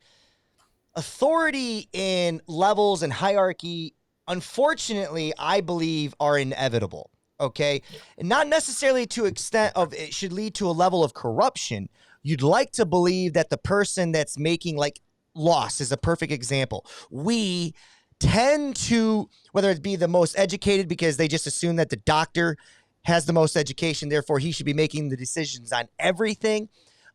authority in levels and hierarchy. Unfortunately, I believe are inevitable. Okay. And not necessarily to extent of it should lead to a level of corruption. You'd like to believe that the person that's making like loss is a perfect example. We tend to, whether it be the most educated because they just assume that the doctor has the most education, therefore he should be making the decisions on everything.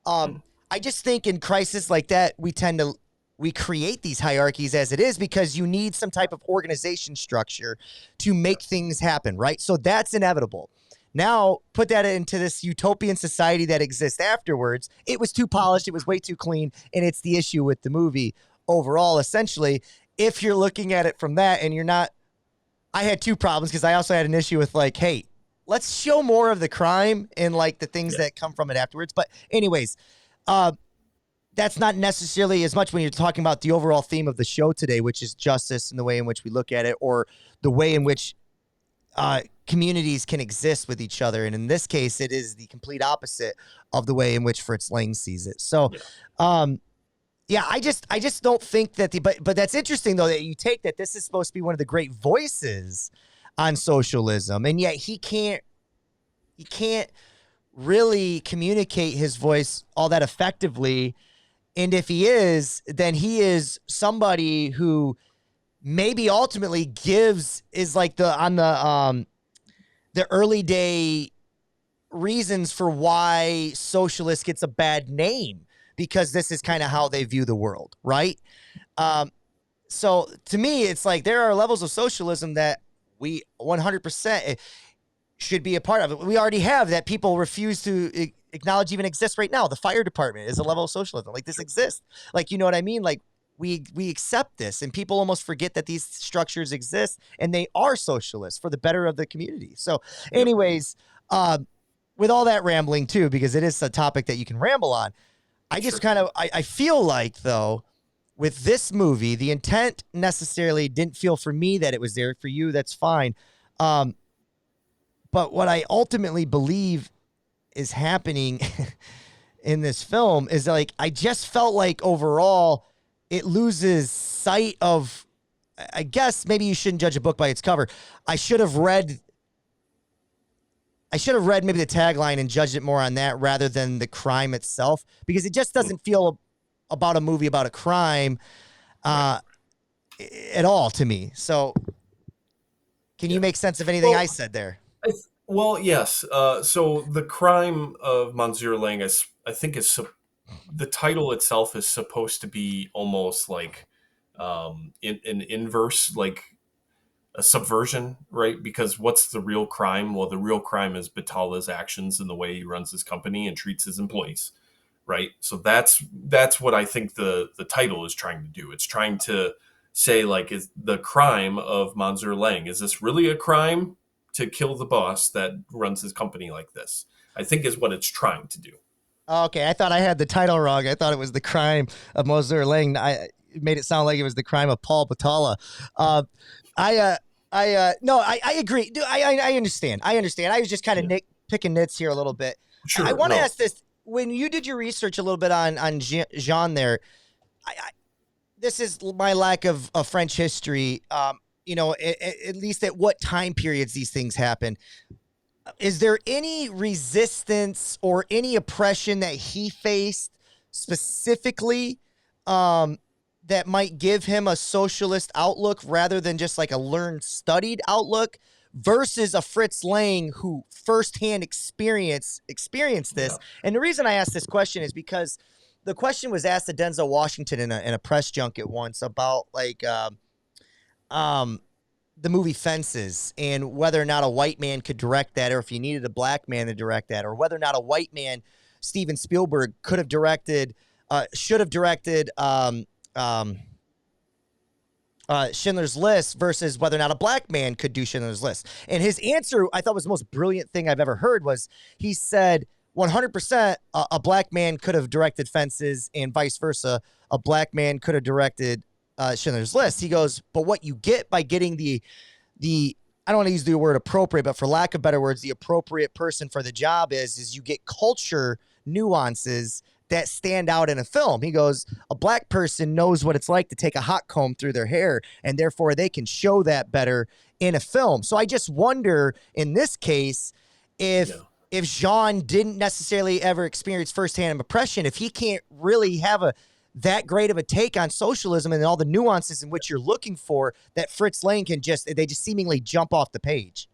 I just think in crisis like that, we create these hierarchies as it is because you need some type of organization structure to make things happen, right? So that's inevitable. Now, put that into this utopian society that exists afterwards. It was too polished. It was way too clean. And it's the issue with the movie overall, essentially. If you're looking at it from that and you're not, I had two problems because I also had an issue with like, hey, let's show more of the crime and like the things that come from it afterwards. But anyways, that's not necessarily as much when you're talking about the overall theme of the show today, which is justice and the way in which we look at it, or the way in which communities can exist with each other. And in this case, it is the complete opposite of the way in which Fritz Lang sees it. So, I just don't think that but that's interesting though, that you take that this is supposed to be one of the great voices on socialism. And yet he can't really communicate his voice all that effectively. And if he is, then he is somebody who maybe ultimately is like the early day reasons for why socialist gets a bad name, because this is kind of how they view the world, right? So to me, it's like there are levels of socialism that we 100% should be a part of it. We already have that people refuse to acknowledge even exists right now. The fire department is a level of socialism. Like this exists. Like, you know what I mean? Like we accept this, and people almost forget that these structures exist and they are socialists for the better of the community. So anyways, with all that rambling too, because it is a topic that you can ramble on, I just I feel like though, with this movie, the intent necessarily didn't feel for me that it was there. For you, that's fine. But what I ultimately believe is happening in this film is like, I just felt like overall it loses sight of, I guess maybe you shouldn't judge a book by its cover. I should have read I should have read maybe the tagline and judged it more on that rather than the crime itself, because it just doesn't feel about a movie about a crime at all to me. So can you make sense of anything I said there? Well, yes. So the crime of Monsieur Lang I think the title itself is supposed to be almost like an inverse, like a subversion, right? Because what's the real crime? Well, the real crime is Batala's actions and the way he runs his company and treats his employees, right? So that's what I think the title is trying to do. It's trying to say, like, is the crime of Monsieur Lang, is this really a crime to kill the boss that runs his company like this? I think is what it's trying to do. Okay, I thought I had the title wrong. I thought it was the crime of Monsieur Lang. It made it sound like it was the crime of Paul Batala. No, I agree. Dude, I understand. I was just kind of picking nits here a little bit. Sure, I want to ask this. When you did your research a little bit on Jean there, this is my lack of French history. At least at what time periods these things happen. Is there any resistance or any oppression that he faced specifically that might give him a socialist outlook rather than just like a learned, studied outlook, versus a Fritz Lang who firsthand experienced this? Yeah. And the reason I asked this question is because the question was asked to Denzel Washington in a press junket once about like the movie Fences and whether or not a white man could direct that, or if you needed a black man to direct that, or whether or not a white man, Steven Spielberg, should have directed Schindler's List versus whether or not a black man could do Schindler's List. And his answer, I thought, was the most brilliant thing I've ever heard. Was he said 100% a black man could have directed Fences, and vice versa, a black man could have directed Schindler's List. He goes, but what you get by getting the I don't want to use the word appropriate, but for lack of better words, the appropriate person for the job is you get culture nuances that stand out in a film. He goes, a black person knows what it's like to take a hot comb through their hair, and therefore they can show that better in a film. So I just wonder in this case, if Jean didn't necessarily ever experience firsthand oppression, if he can't really have that great of a take on socialism and all the nuances in which you're looking for, that Fritz Lang can just seemingly jump off the page.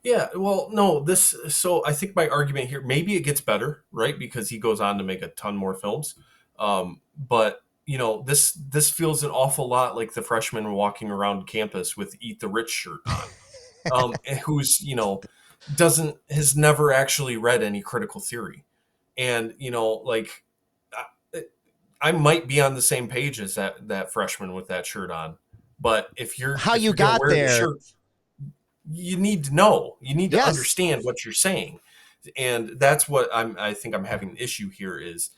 Yeah, well, no, so I think my argument here, maybe it gets better, right? Because he goes on to make a ton more films. But, this feels an awful lot like the freshman walking around campus with Eat the Rich shirt on, who's, has never actually read any critical theory. And, I might be on the same page as that freshman with that shirt on. But if you're got there, the shirt, you need to know. You need to understand what you're saying. And that's what I think I'm having an issue here is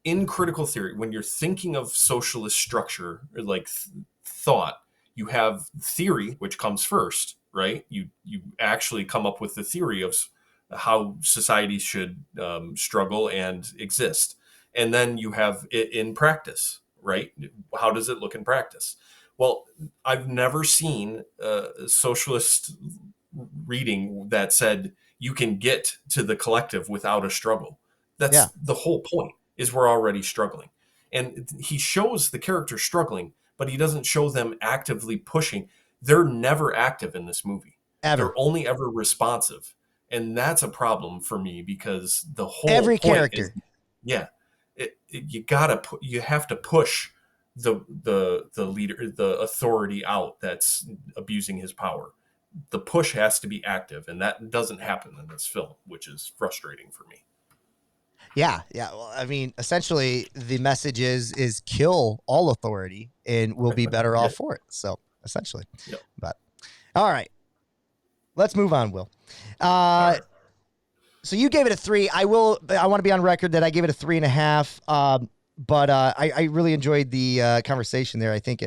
in critical theory, when you're thinking of socialist structure, or like thought, you have theory, which comes first, right? You actually come up with the theory of how society should struggle and exist. And then you have it in practice, right? How does it look in practice? Well, I've never seen a socialist reading that said you can get to the collective without a struggle. That's the whole point, is we're already struggling. And he shows the character struggling, but he doesn't show them actively pushing. They're never active in this movie. Ever. They're only ever responsive. And that's a problem for me because the whole every point character. You have to push the leader, the authority out that's abusing his power. The push has to be active, and that doesn't happen in this film, which is frustrating for me. Yeah. Well, I mean, essentially, the message is kill all authority, and we'll be better off for it. So, essentially, but all right, let's move on, Will. So you gave it a 3. I want to be on record that I gave it a 3.5. But I really enjoyed the conversation there. I think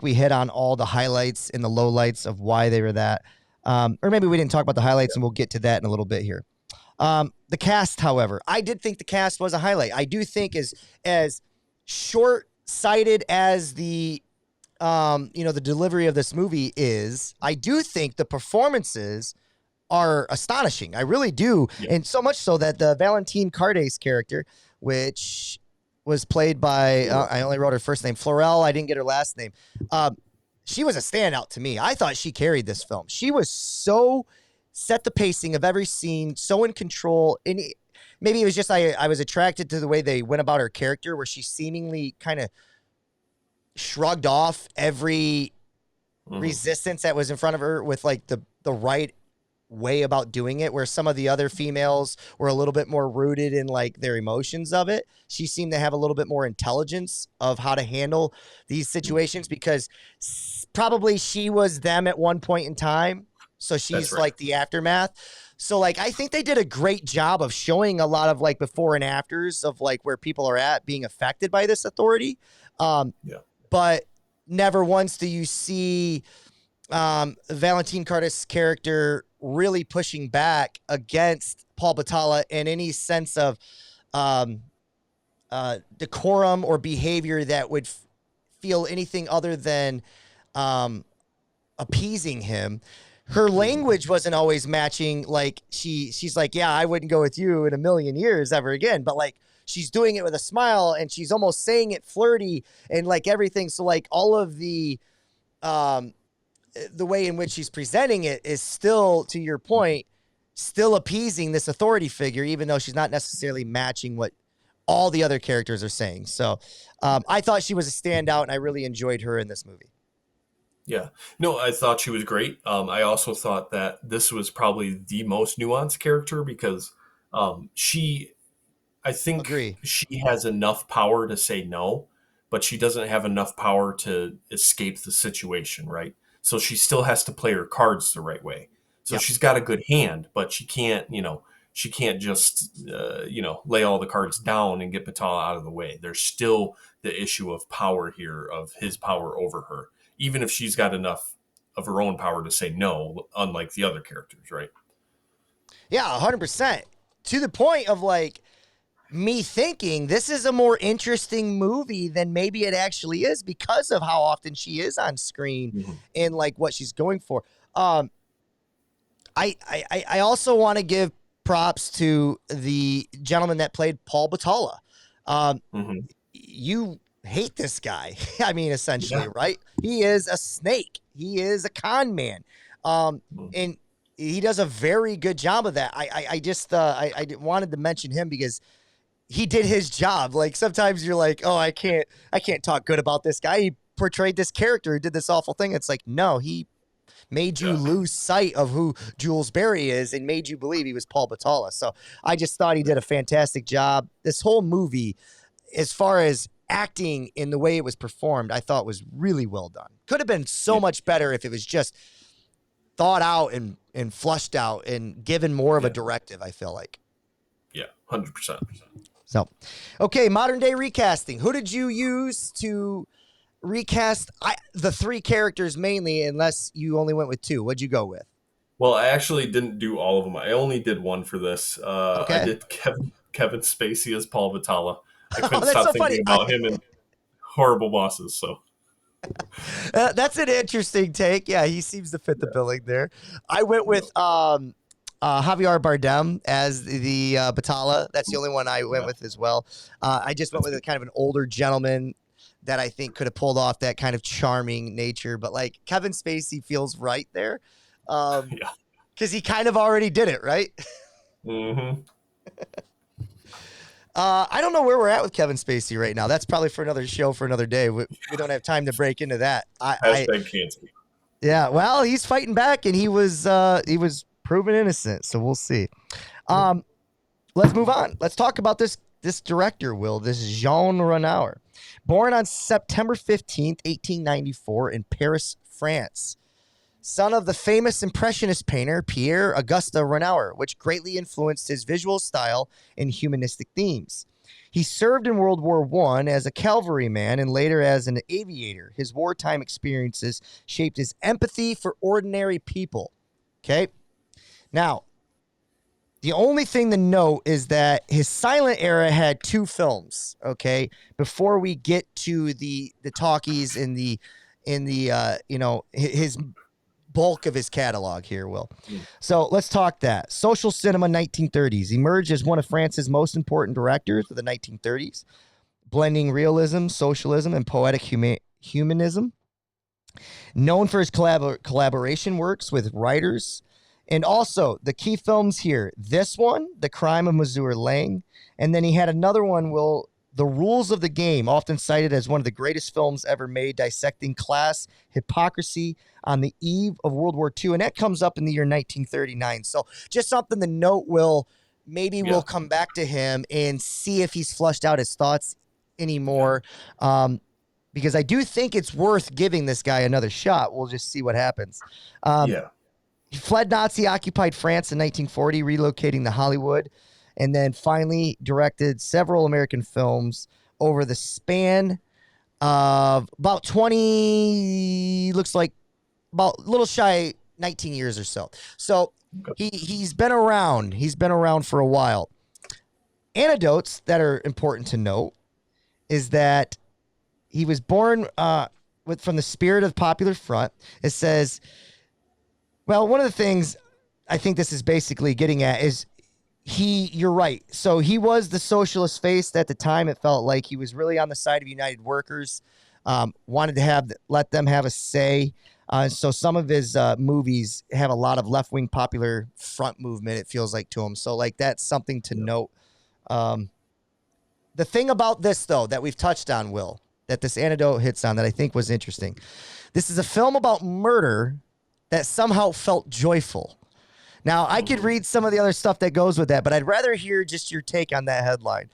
we hit on all the highlights and the lowlights of why they were that. Or maybe we didn't talk about the highlights, and we'll get to that in a little bit here. The cast, however, I did think the cast was a highlight. I do think as short-sighted as the delivery of this movie is, I do think the performances are astonishing. I really do. Yeah. And so much so that the Valentine Carde's character, which was played by, I only wrote her first name, Florel. I didn't get her last name. She was a standout to me. I thought she carried this film. She was so set the pacing of every scene, so in control. And maybe it was just I was attracted to the way they went about her character, where she seemingly kind of shrugged off every resistance that was in front of her with like the right way about doing it, where some of the other females were a little bit more rooted in like their emotions of it. She seemed to have a little bit more intelligence of how to handle these situations, because probably she was them at one point in time. So she's like the aftermath. So like, I think they did a great job of showing a lot of like before and afters of like where people are at being affected by this authority. But never once do you see Valentine Carde's character really pushing back against Paul Battaglia in any sense of decorum or behavior that would feel anything other than appeasing him. Her language wasn't always matching. Like she's like, yeah, I wouldn't go with you in a million years ever again. But like, she's doing it with a smile, and she's almost saying it flirty and like everything. So like all of the way in which she's presenting it is still, to your point, still appeasing this authority figure, even though she's not necessarily matching what all the other characters are saying. So I thought she was a standout, and I really enjoyed her in this movie. Yeah. No, I thought she was great. I also thought that this was probably the most nuanced character, because I think she has enough power to say no, but she doesn't have enough power to escape the situation, right? So she still has to play her cards the right way. So she's got a good hand, but she can't just, lay all the cards down and get Battaglia out of the way. There's still the issue of power here, of his power over her, even if she's got enough of her own power to say no, unlike the other characters, right? Yeah, 100%. To the point of like me thinking this is a more interesting movie than maybe it actually is, because of how often she is on screen and like what she's going for. I also want to give props to the gentleman that played Paul Battaglia. You hate this guy. I mean, essentially, right? He is a snake. He is a con man. And he does a very good job of that. I wanted to mention him because he did his job. Like sometimes you're like, oh, I can't talk good about this guy. He portrayed this character who did this awful thing. It's like, no, he made you lose sight of who Jules Berry is and made you believe he was Paul Battaglia. So I just thought he did a fantastic job. This whole movie, as far as acting in the way it was performed, I thought was really well done. Could have been so much better if it was just thought out and flushed out and given more of a directive, I feel like. Yeah, 100%. So, okay, modern day recasting. Who did you use to recast the three characters mainly, unless you only went with two? What'd you go with? Well, I actually didn't do all of them. I only did one for this. I did Kevin Spacey as Paul Battaglia. I couldn't stop thinking about him and Horrible Bosses. So that's an interesting take. Yeah, he seems to fit the billing there. I went with Javier Bardem as the Battaglia. That's the only one I went with as well. I just went with a kind of an older gentleman that I think could have pulled off that kind of charming nature. But like Kevin Spacey feels right there, because he kind of already did it, right? I don't know where we're at with Kevin Spacey right now. That's probably for another show for another day. We don't have time to break into that. Cancer. Yeah, well, he's fighting back, and he was proven innocent, so we'll see. Let's move on. Let's talk about this director, Will. This is Jean Renoir. Born on September 15th, 1894 in Paris, France. Son of the famous Impressionist painter Pierre Auguste Renoir, which greatly influenced his visual style and humanistic themes. He served in World War I as a cavalryman and later as an aviator. His wartime experiences shaped his empathy for ordinary people. Okay? Now, the only thing to note is that his silent era had two films, okay, before we get to the talkies in the his bulk of his catalog here, Will. So let's talk that. Social cinema 1930s emerged as one of France's most important directors of the 1930s, blending realism, socialism, and poetic humanism. Known for his collaboration works with writers. And also, the key films here, this one, The Crime of Monsieur Lange, and then he had another one, Will, The Rules of the Game, often cited as one of the greatest films ever made, dissecting class hypocrisy on the eve of World War II, and that comes up in the year 1939. So just something to note, Will. Maybe we'll come back to him and see if he's flushed out his thoughts anymore, because I do think it's worth giving this guy another shot. We'll just see what happens. He fled Nazi-occupied France in 1940, relocating to Hollywood, and then finally directed several American films over the span of about 20, looks like about a little shy 19 years or so. So he's been around. He's been around for a while. Anecdotes that are important to note is that he was born from the spirit of the Popular Front. It says, well, one of the things I think this is basically getting at is you're right. So he was the socialist face at the time. It felt like he was really on the side of United Workers, wanted to let them have a say. So some of his movies have a lot of left-wing Popular Front movement, it feels like, to him. So like that's something to note. The thing about this, though, that we've touched on, Will, that this anecdote hits on that I think was interesting. This is a film about murder that somehow felt joyful. Now, I could read some of the other stuff that goes with that, but I'd rather hear just your take on that headline.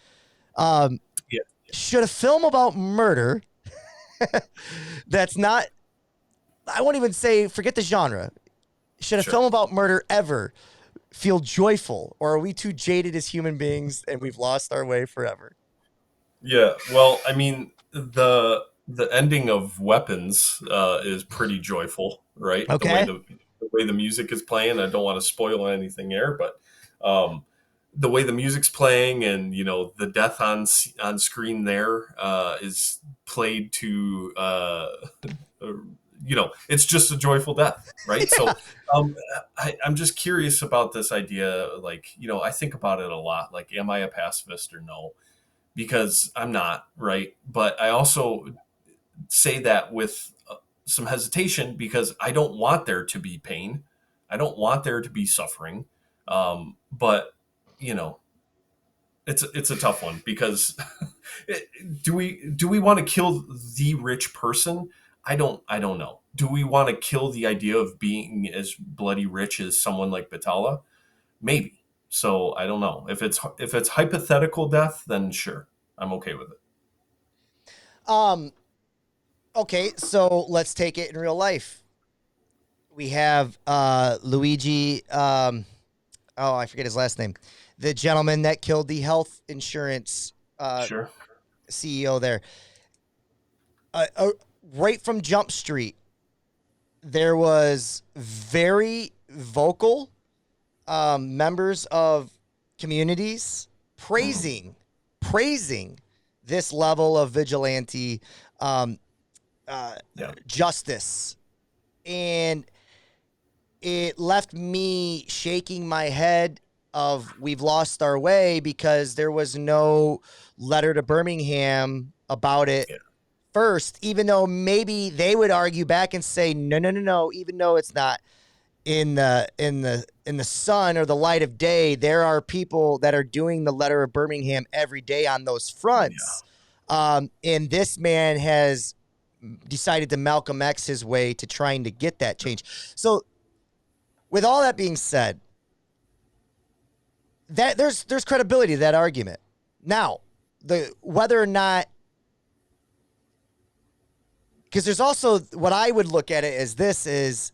Should a film about murder that's not, I won't even say, forget the genre. Should a film about murder ever feel joyful, or are we too jaded as human beings and we've lost our way forever? Yeah, well, I mean, the ending of Weapons is pretty joyful, right? Okay. The way the music is playing, I don't want to spoil anything there, but the way the music's playing and, you know, the death on screen there is played to, you know, it's just a joyful death, right? Yeah. So I'm just curious about this idea. Like, you know, I think about it a lot. Like, am I a pacifist or no? Because I'm not, right? But I also say that with some hesitation because I don't want there to be pain. I don't want there to be suffering. But, you know, it's a tough one because do we want to kill the rich person? I don't know. Do we want to kill the idea of being as bloody rich as someone like Batalla? Maybe. So I don't know. If it's hypothetical death, then sure, I'm okay with it. Okay, so let's take it in real life. We have Luigi. I forget his last name. The gentleman that killed the health insurance CEO there. Right from Jump Street, there was very vocal members of communities praising this level of vigilante justice, and it left me shaking my head of we've lost our way because there was no letter to Birmingham about it first, even though maybe they would argue back and say no, even though it's not in the sun or the light of day, there are people that are doing the letter of Birmingham every day on those fronts. And this man has decided to Malcolm X his way to trying to get that change. So with all that being said, that there's credibility to that argument. Now, whether or not, because there's also what I would look at it as this is,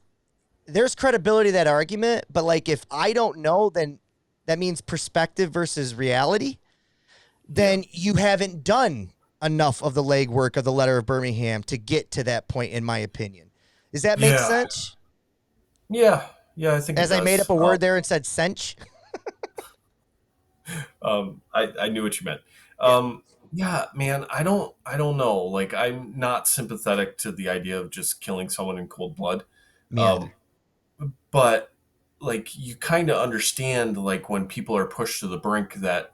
there's credibility to that argument, but like if I don't know, then that means perspective versus reality. Then you haven't done enough of the legwork of the letter of Birmingham to get to that point, in my opinion. Does that make sense? Yeah, I think as I made up a word there and said sench. I knew what you meant. Yeah, man, I don't know. Like, I'm not sympathetic to the idea of just killing someone in cold blood. but like you kind of understand like when people are pushed to the brink that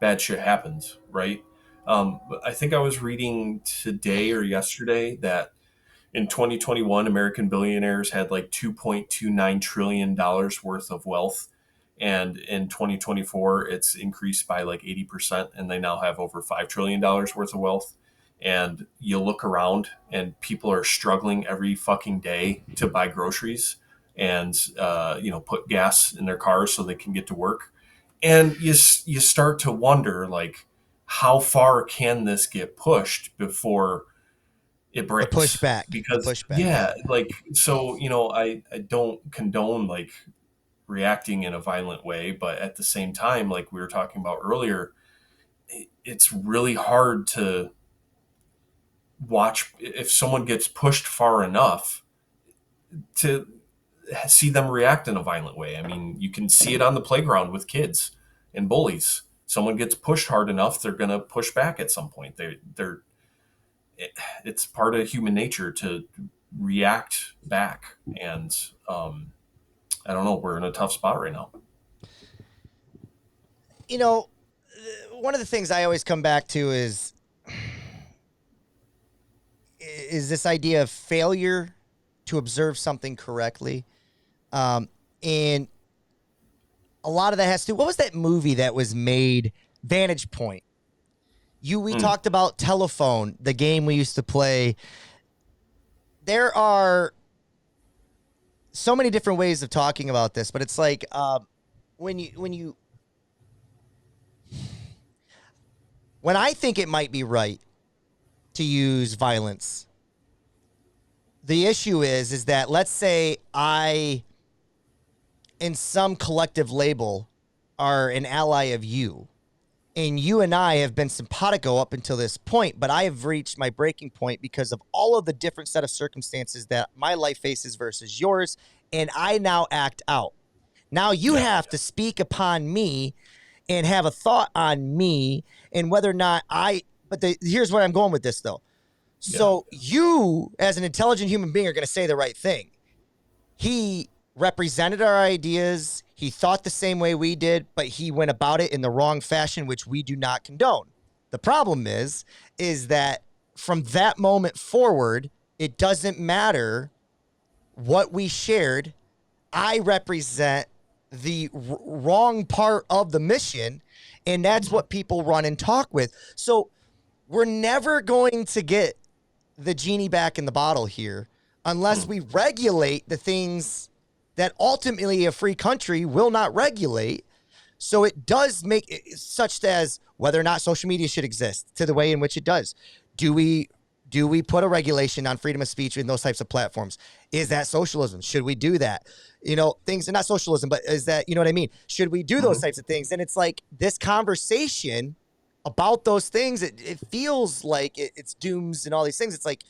bad shit happens, right? I think I was reading today or yesterday that in 2021, American billionaires had like $2.29 trillion worth of wealth. And in 2024, it's increased by like 80%, and they now have over $5 trillion worth of wealth. And you look around, and people are struggling every fucking day to buy groceries and, put gas in their cars so they can get to work. And you start to wonder, like, how far can this get pushed before it breaks? The pushback. Because like, so, I don't condone like reacting in a violent way, but at the same time, like we were talking about earlier, it's really hard to watch if someone gets pushed far enough to see them react in a violent way. I mean, you can see it on the playground with kids and bullies. Someone gets pushed hard enough, they're going to push back at some point. It's part of human nature to react back. And I don't know, we're in a tough spot right now. One of the things I always come back to is this idea of failure to observe something correctly. And a lot of that has to do, what was that movie that was made, Vantage Point? We talked about Telephone, the game we used to play. There are so many different ways of talking about this, but it's like when I think it might be right to use violence, the issue is that let's say I, in some collective label, are an ally of you. And you and I have been simpatico up until this point, but I have reached my breaking point because of all of the different set of circumstances that my life faces versus yours, and I now act out. Now you have to speak upon me and have a thought on me and whether or not here's where I'm going with this, though. So you, as an intelligent human being, are going to say the right thing. He represented our ideas. He thought the same way we did, but he went about it in the wrong fashion, which we do not condone. The problem is that from that moment forward, it doesn't matter what we shared. I represent the wrong part of the mission, and that's what people run and talk with. So we're never going to get the genie back in the bottle here unless we regulate the things that ultimately a free country will not regulate. So it does make it such as whether or not social media should exist to the way in which it does. Do we put a regulation on freedom of speech in those types of platforms? Is that socialism? Should we do that? Things are not socialism, but is that, you know what I mean? Should we do those types of things? And it's like this conversation about those things, it feels like it's dooms and all these things. It's like,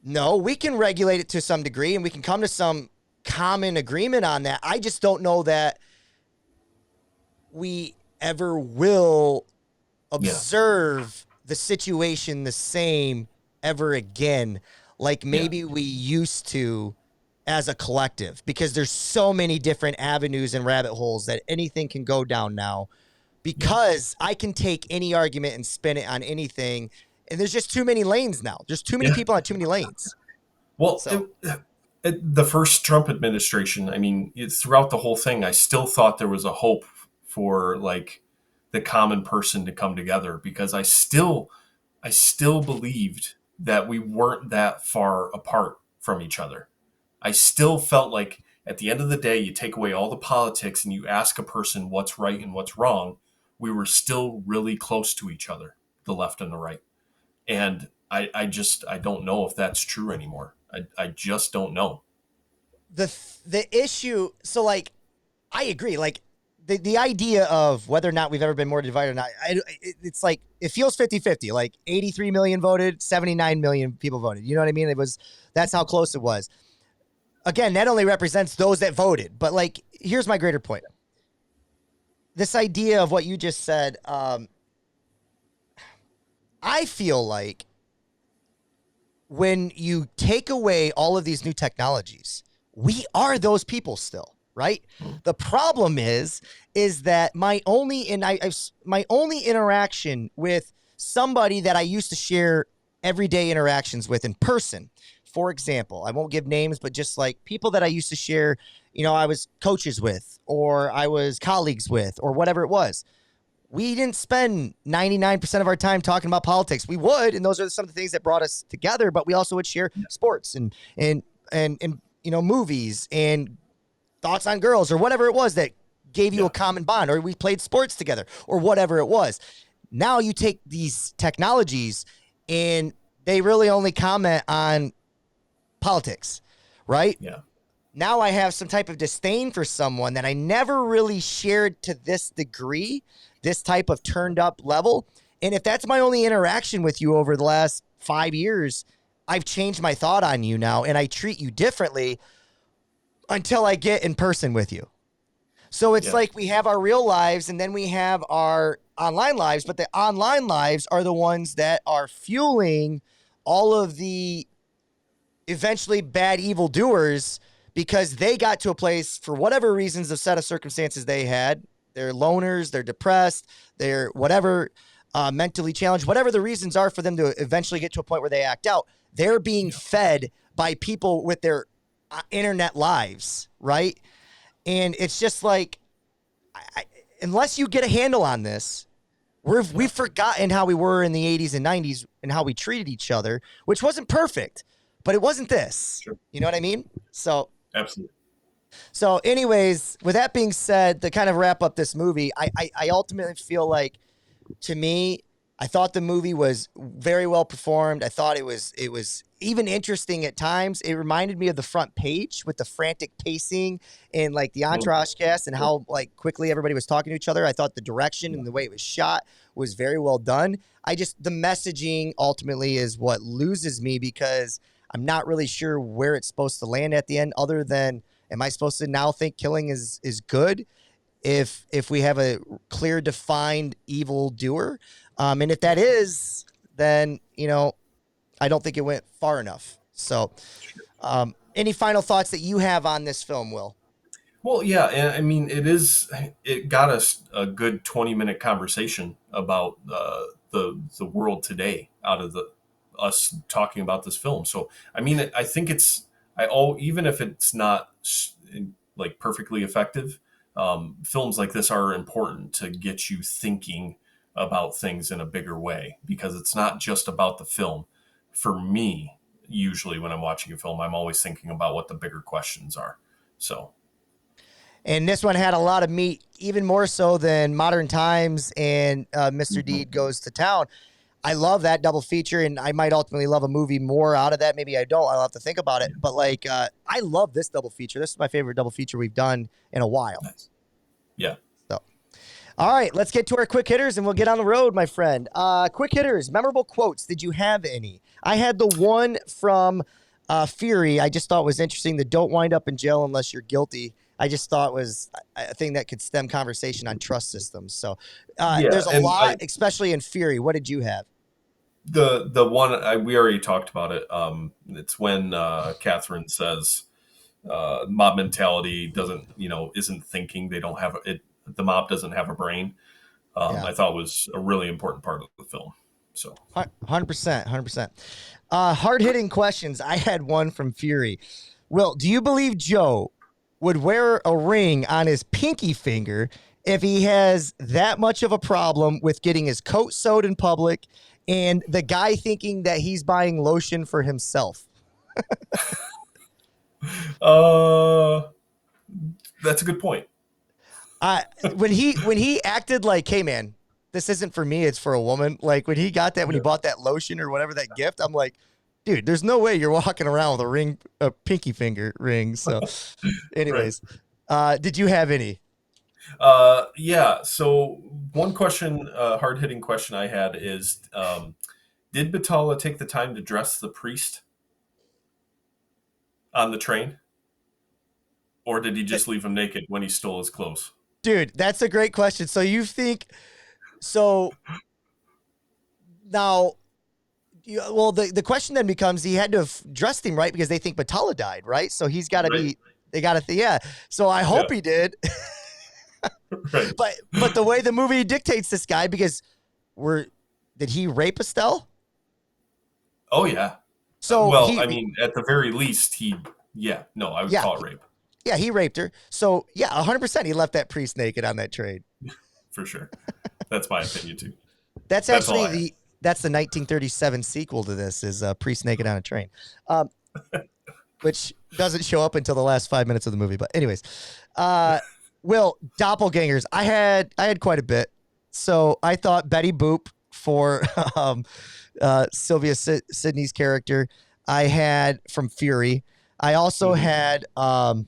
no, we can regulate it to some degree and we can come to some common agreement on that. I just don't know that we ever will observe the situation the same ever again, like maybe we used to as a collective, because there's so many different avenues and rabbit holes that anything can go down now, because I can take any argument and spin it on anything, and there's just too many lanes now. There's too many people on too many lanes. Well, the first Trump administration, I mean, throughout the whole thing, I still thought there was a hope for like the common person to come together, because I still believed that we weren't that far apart from each other. I still felt like at the end of the day, you take away all the politics and you ask a person what's right and what's wrong, we were still really close to each other, the left and the right. And I don't know if that's true anymore. I just don't know. The issue, so like, I agree. Like the idea of whether or not we've ever been more divided or not, it's like, it feels 50-50, like 83 million voted, 79 million people voted. You know what I mean? That's how close it was. Again, that only represents those that voted. But like, here's my greater point. This idea of what you just said, I feel like when you take away all of these new technologies, we are those people still, right? The problem is that my only interaction with somebody that I used to share everyday interactions with in person, for example, I won't give names, but just like people that I used to share, I was coaches with, or I was colleagues with, or whatever it was. We didn't spend 99% of our time talking about politics. We would, and those are some of the things that brought us together, but we also would share sports and movies and thoughts on girls or whatever it was that gave you a common bond, or we played sports together or whatever it was. Now you take these technologies and they really only comment on politics, right? Yeah. Now I have some type of disdain for someone that I never really shared to this degree, this type of turned up level. And if that's my only interaction with you over the last 5 years, I've changed my thought on you now, and I treat you differently until I get in person with you. So it's like we have our real lives and then we have our online lives, but the online lives are the ones that are fueling all of the eventually bad evil doers, because they got to a place for whatever reasons, a set of circumstances they had. They're loners, they're depressed, they're whatever, mentally challenged, whatever the reasons are for them to eventually get to a point where they act out. They're being fed by people with their internet lives, right? And it's just like, unless you get a handle on this, we've forgotten how we were in the 80s and 90s and how we treated each other, which wasn't perfect, but it wasn't this. Sure. You know what I mean? So absolutely. So anyways, with that being said, to kind of wrap up this movie, I ultimately feel like, to me, I thought the movie was very well performed. I thought it was even interesting at times. It reminded me of The Front Page with the frantic pacing and like the entourage cast and how like quickly everybody was talking to each other. I thought the direction and the way it was shot was very well done. The messaging ultimately is what loses me, because I'm not really sure where it's supposed to land at the end, other than, am I supposed to now think killing is good if we have a clear defined evil doer? And if that is, then, I don't think it went far enough. So any final thoughts that you have on this film, Will? Well, yeah, and I mean, it got us a good 20-minute conversation about the world today out of us talking about this film. So, I mean, I think even if it's not like perfectly effective, films like this are important to get you thinking about things in a bigger way, because it's not just about the film. For me, usually when I'm watching a film, I'm always thinking about what the bigger questions are. So, and this one had a lot of meat, even more so than Modern Times and Mr. Deed Goes to Town. I love that double feature, and I might ultimately love a movie more out of that. Maybe I don't. I'll have to think about it. But like, I love this double feature. This is my favorite double feature we've done in a while. Nice. Yeah. So, all right, let's get to our quick hitters, and we'll get on the road, my friend. Quick hitters, memorable quotes. Did you have any? I had the one from Fury. I just thought was interesting. The "don't wind up in jail unless you're guilty." I just thought was a thing that could stem conversation on trust systems. So there's a lot, especially in Fury. What did you have? The one we already talked about it. It's when Catherine says mob mentality isn't thinking. They don't have it. The mob doesn't have a brain. I thought was a really important part of the film. So 100%. Hard-hitting questions. I had one from Fury. Will, do you believe Joe would wear a ring on his pinky finger if he has that much of a problem with getting his coat sewed in public and the guy thinking that he's buying lotion for himself? That's a good point. When he acted like, hey man, this isn't for me, it's for a woman. Like when he got that, when he bought that lotion or whatever, that gift, I'm like, dude, there's no way you're walking around with a pinky finger ring. So anyways, did you have any? Yeah. So one question, hard-hitting question I had is, did Batalla take the time to dress the priest on the train? Or did he just leave him naked when he stole his clothes? Dude, that's a great question. So you think, now, Well, the question then becomes, he had to have dressed him right because they think Batala died, right? So he's got to be. They got to. Yeah. So I hope he did. Right. But the way the movie dictates this guy, because did he rape Estelle? Oh yeah. So well, I mean, at the very least, I would call it rape. Yeah, he raped her. So yeah, 100%. He left that priest naked on that train. For sure. That's my opinion too. That's actually that's the 1937 sequel to this, is Priest Naked on a Train, which doesn't show up until the last 5 minutes of the movie. But anyways, Will, doppelgangers. I had quite a bit. So I thought Betty Boop for Sylvia Sidney's character. I had from Fury. I also had Mr.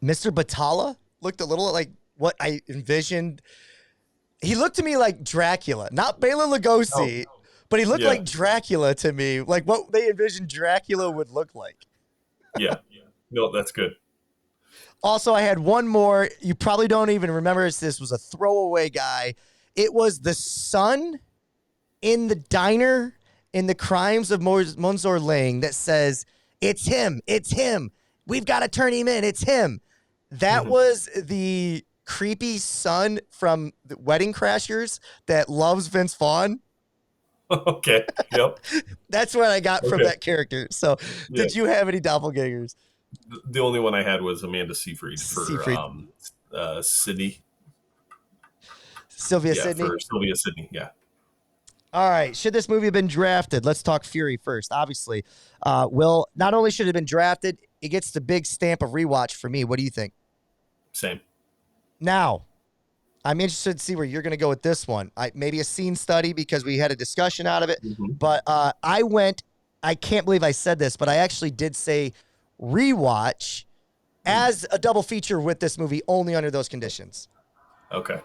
Batala. Looked a little like what I envisioned. He looked to me like Dracula, not Bela Lugosi, but he looked like Dracula to me, like what they envisioned Dracula would look like. Yeah. No, that's good. Also, I had one more. You probably don't even remember this was a throwaway guy. It was the son in the diner in The Crimes of Monsieur Lange that says, "It's him. It's him. We've got to turn him in. It's him." That was the creepy son from the Wedding Crashers that loves Vince Vaughn. Okay. Yep. That's what I got from that character. So, did you have any doppelgangers? The only one I had was Amanda Seyfried for Sydney. Sylvia Sidney? For Sylvia Sidney, yeah. All right. Should this movie have been drafted? Let's talk Fury first. Obviously, Will, not only should it have been drafted, it gets the big stamp of rewatch for me. What do you think? Same. Now, I'm interested to see where you're going to go with this one. Maybe a scene study because we had a discussion out of it. But I can't believe I said this, but I actually did say rewatch as a double feature with this movie only under those conditions. Okay.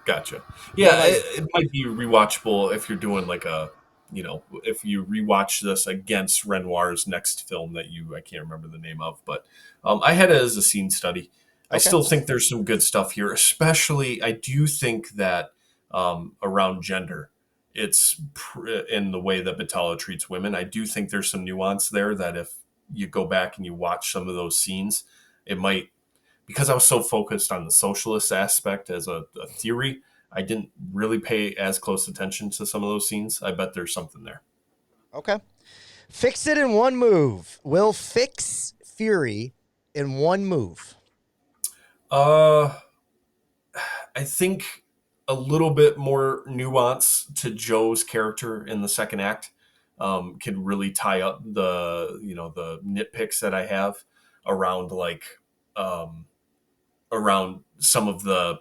Gotcha. Yeah, it might be rewatchable if you're doing like if you rewatch this against Renoir's next film that I can't remember the name of, but I had it as a scene study. I still think there's some good stuff here, especially I do think that around gender, it's in the way that Batala treats women. I do think there's some nuance there that if you go back and you watch some of those scenes, it might, because I was so focused on the socialist aspect as a theory, I didn't really pay as close attention to some of those scenes. I bet there's something there. Okay. Fix it in one move. We'll fix Fury in one move. I think a little bit more nuance to Joe's character in the second act can really tie up the nitpicks that I have around around some of the.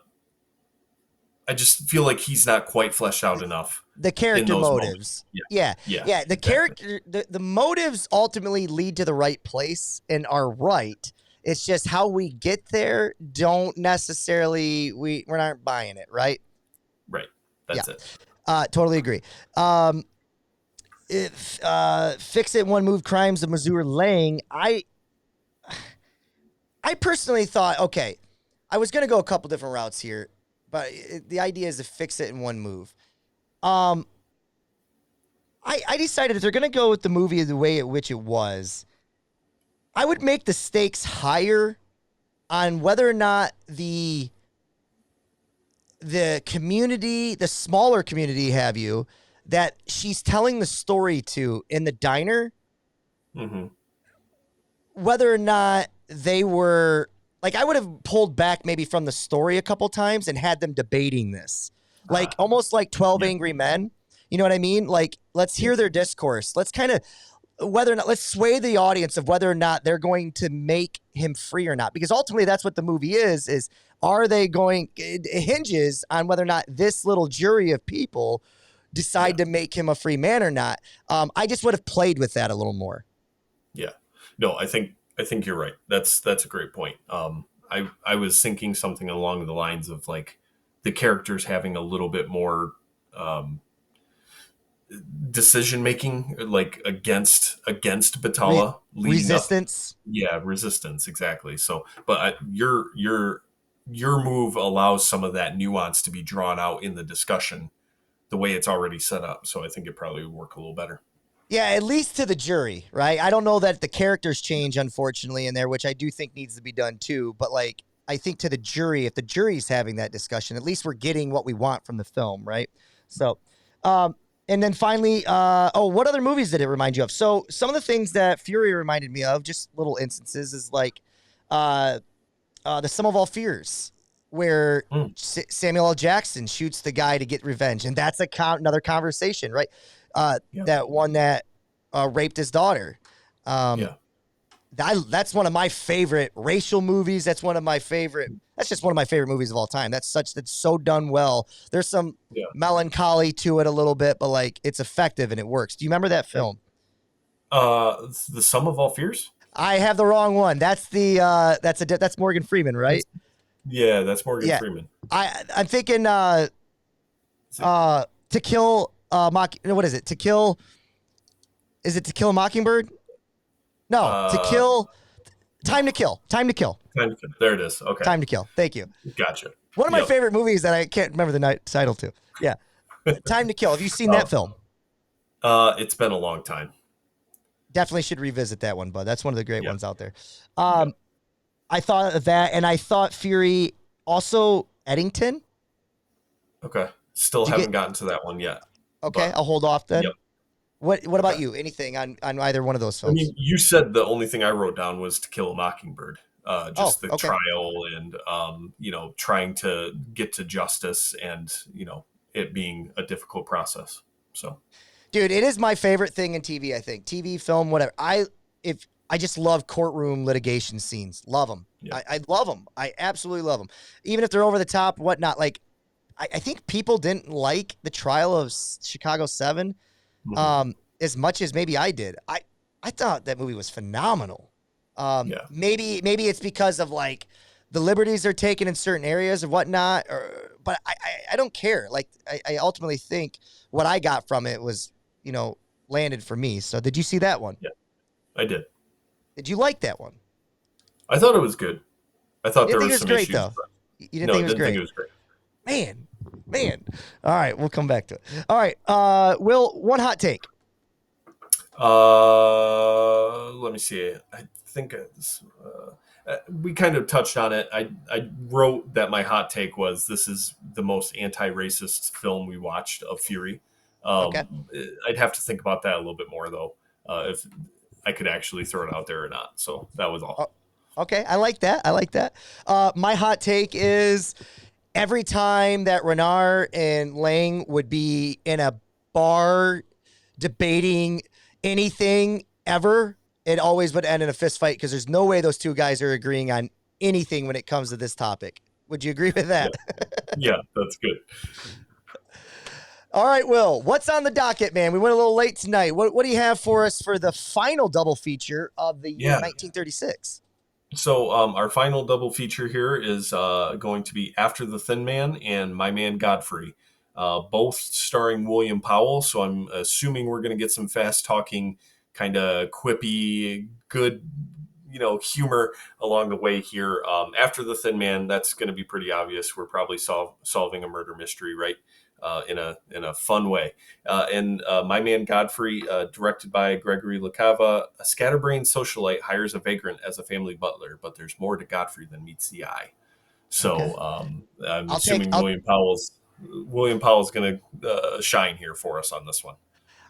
I just feel like he's not quite fleshed out enough. The character motives. Yeah. The character, the motives ultimately lead to the right place and are right. It's just how we get there don't necessarily, we're not buying it, right? Right. That's it. Totally agree. Fix it one move, Crimes of Monsieur Lange. I personally thought, okay, I was going to go a couple different routes here, but the idea is to fix it in one move. I decided if they're going to go with the movie the way in which it was, I would make the stakes higher on whether or not the community, the smaller community, that she's telling the story to in the diner, whether or not they were, like, I would have pulled back maybe from the story a couple times and had them debating this. Like, almost like 12 Angry Men. You know what I mean? Like, let's hear their discourse. Let's kind of, let's sway the audience of whether or not they're going to make him free or not. Because ultimately that's what the movie is are they going, it hinges on whether or not this little jury of people decide to make him a free man or not. I just would have played with that a little more. Yeah. No, I think you're right. That's a great point. I was thinking something along the lines of like the characters having a little bit more decision making, like against Batala, resistance. Resistance, exactly. So, but your move allows some of that nuance to be drawn out in the discussion the way it's already set up. So I think it probably would work a little better. Yeah, at least to the jury, right? I don't know that the characters change, unfortunately, in there, which I do think needs to be done too. But like, I think to the jury, if the jury's having that discussion, at least we're getting what we want from the film, right? So, and then finally, what other movies did it remind you of? So some of the things that Fury reminded me of, just little instances, is like the Sum of All Fears, where Samuel L. Jackson shoots the guy to get revenge, and that's another conversation, right? That one that raped his daughter. That's one of my favorite racial movies. That's just one of my favorite movies of all time. That's so done well. There's some melancholy to it a little bit, but like it's effective and it works. Do you remember that film? The Sum of All Fears? I have the wrong one. That's that's Morgan Freeman, right? Yeah, that's Morgan Freeman. I'm thinking To Kill what is it? Is it To Kill a Mockingbird? No, Time to Kill. There it is. Okay. Time to Kill. Thank you. Gotcha. One of my favorite movies that I can't remember the title to. Yeah. Time to Kill. Have you seen that film? It's been a long time. Definitely should revisit that one, bud. That's one of the great ones out there. I thought of that, and I thought Fury also Eddington. Okay. Still haven't gotten to that one yet. Okay, I'll hold off then. Yep. What about you? Anything on either one of those films? I mean, you said the only thing I wrote down was To Kill a Mockingbird. The trial and, trying to get to justice and, it being a difficult process. So, dude, it is my favorite thing in TV, I think. TV, film, whatever. I just love courtroom litigation scenes. Love them. Yeah. I love them. I absolutely love them. Even if they're over the top, whatnot. Like, I think people didn't like the trial of Chicago 7 as much as maybe I did. I thought that movie was phenomenal. Maybe it's because of like the liberties they're taking in certain areas or whatnot, but I don't care. Like I ultimately think what I got from it was, landed for me. So did you see that one? Yeah, I did. Did you like that one? I thought it was good. I thought there was some great, issues. Though. You didn't think it was great? Think it was great. Man. All right, we'll come back to it. All right, Will, one hot take. Let me see. I think we kind of touched on it. I wrote that my hot take was this is the most anti-racist film we watched of Fury. Okay. I'd have to think about that a little bit more, though, if I could actually throw it out there or not. So that was all. Okay, I like that. My hot take is every time that Renoir and Lang would be in a bar debating anything ever, it always would end in a fist fight because there's no way those two guys are agreeing on anything when it comes to this topic. Would you agree with that? Yeah, that's good. All right, Will, what's on the docket, man? We went a little late tonight. What do you have for us for the final double feature of the year 1936? So our final double feature here is going to be After the Thin Man and My Man Godfrey, both starring William Powell. So I'm assuming we're going to get some fast-talking, kind of quippy, good, humor along the way here. After the Thin Man, that's going to be pretty obvious. We're probably solving a murder mystery, right? In a fun way. And My Man Godfrey, directed by Gregory LaCava, a scatterbrained socialite hires a vagrant as a family butler, but there's more to Godfrey than meets the eye. So I'm assuming William Powell's going to shine here for us on this one.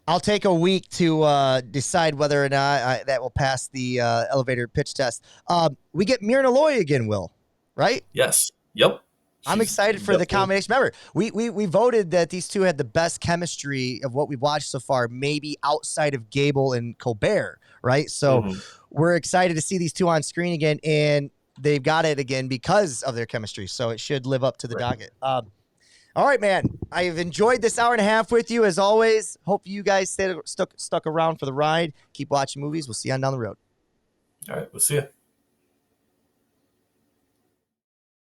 I'll take a week to decide whether or not that will pass the elevator pitch test. We get Myrna Loy again, Will, right? Yes. Yep. I'm excited for the combination. Remember, we voted that these two had the best chemistry of what we've watched so far, maybe outside of Gable and Colbert, right? So we're excited to see these two on screen again, and they've got it again because of their chemistry. So it should live up to the docket. All right, man. I've enjoyed this hour and a half with you, as always. Hope you guys stuck around for the ride. Keep watching movies. We'll see you on down the road. All right, we'll see you.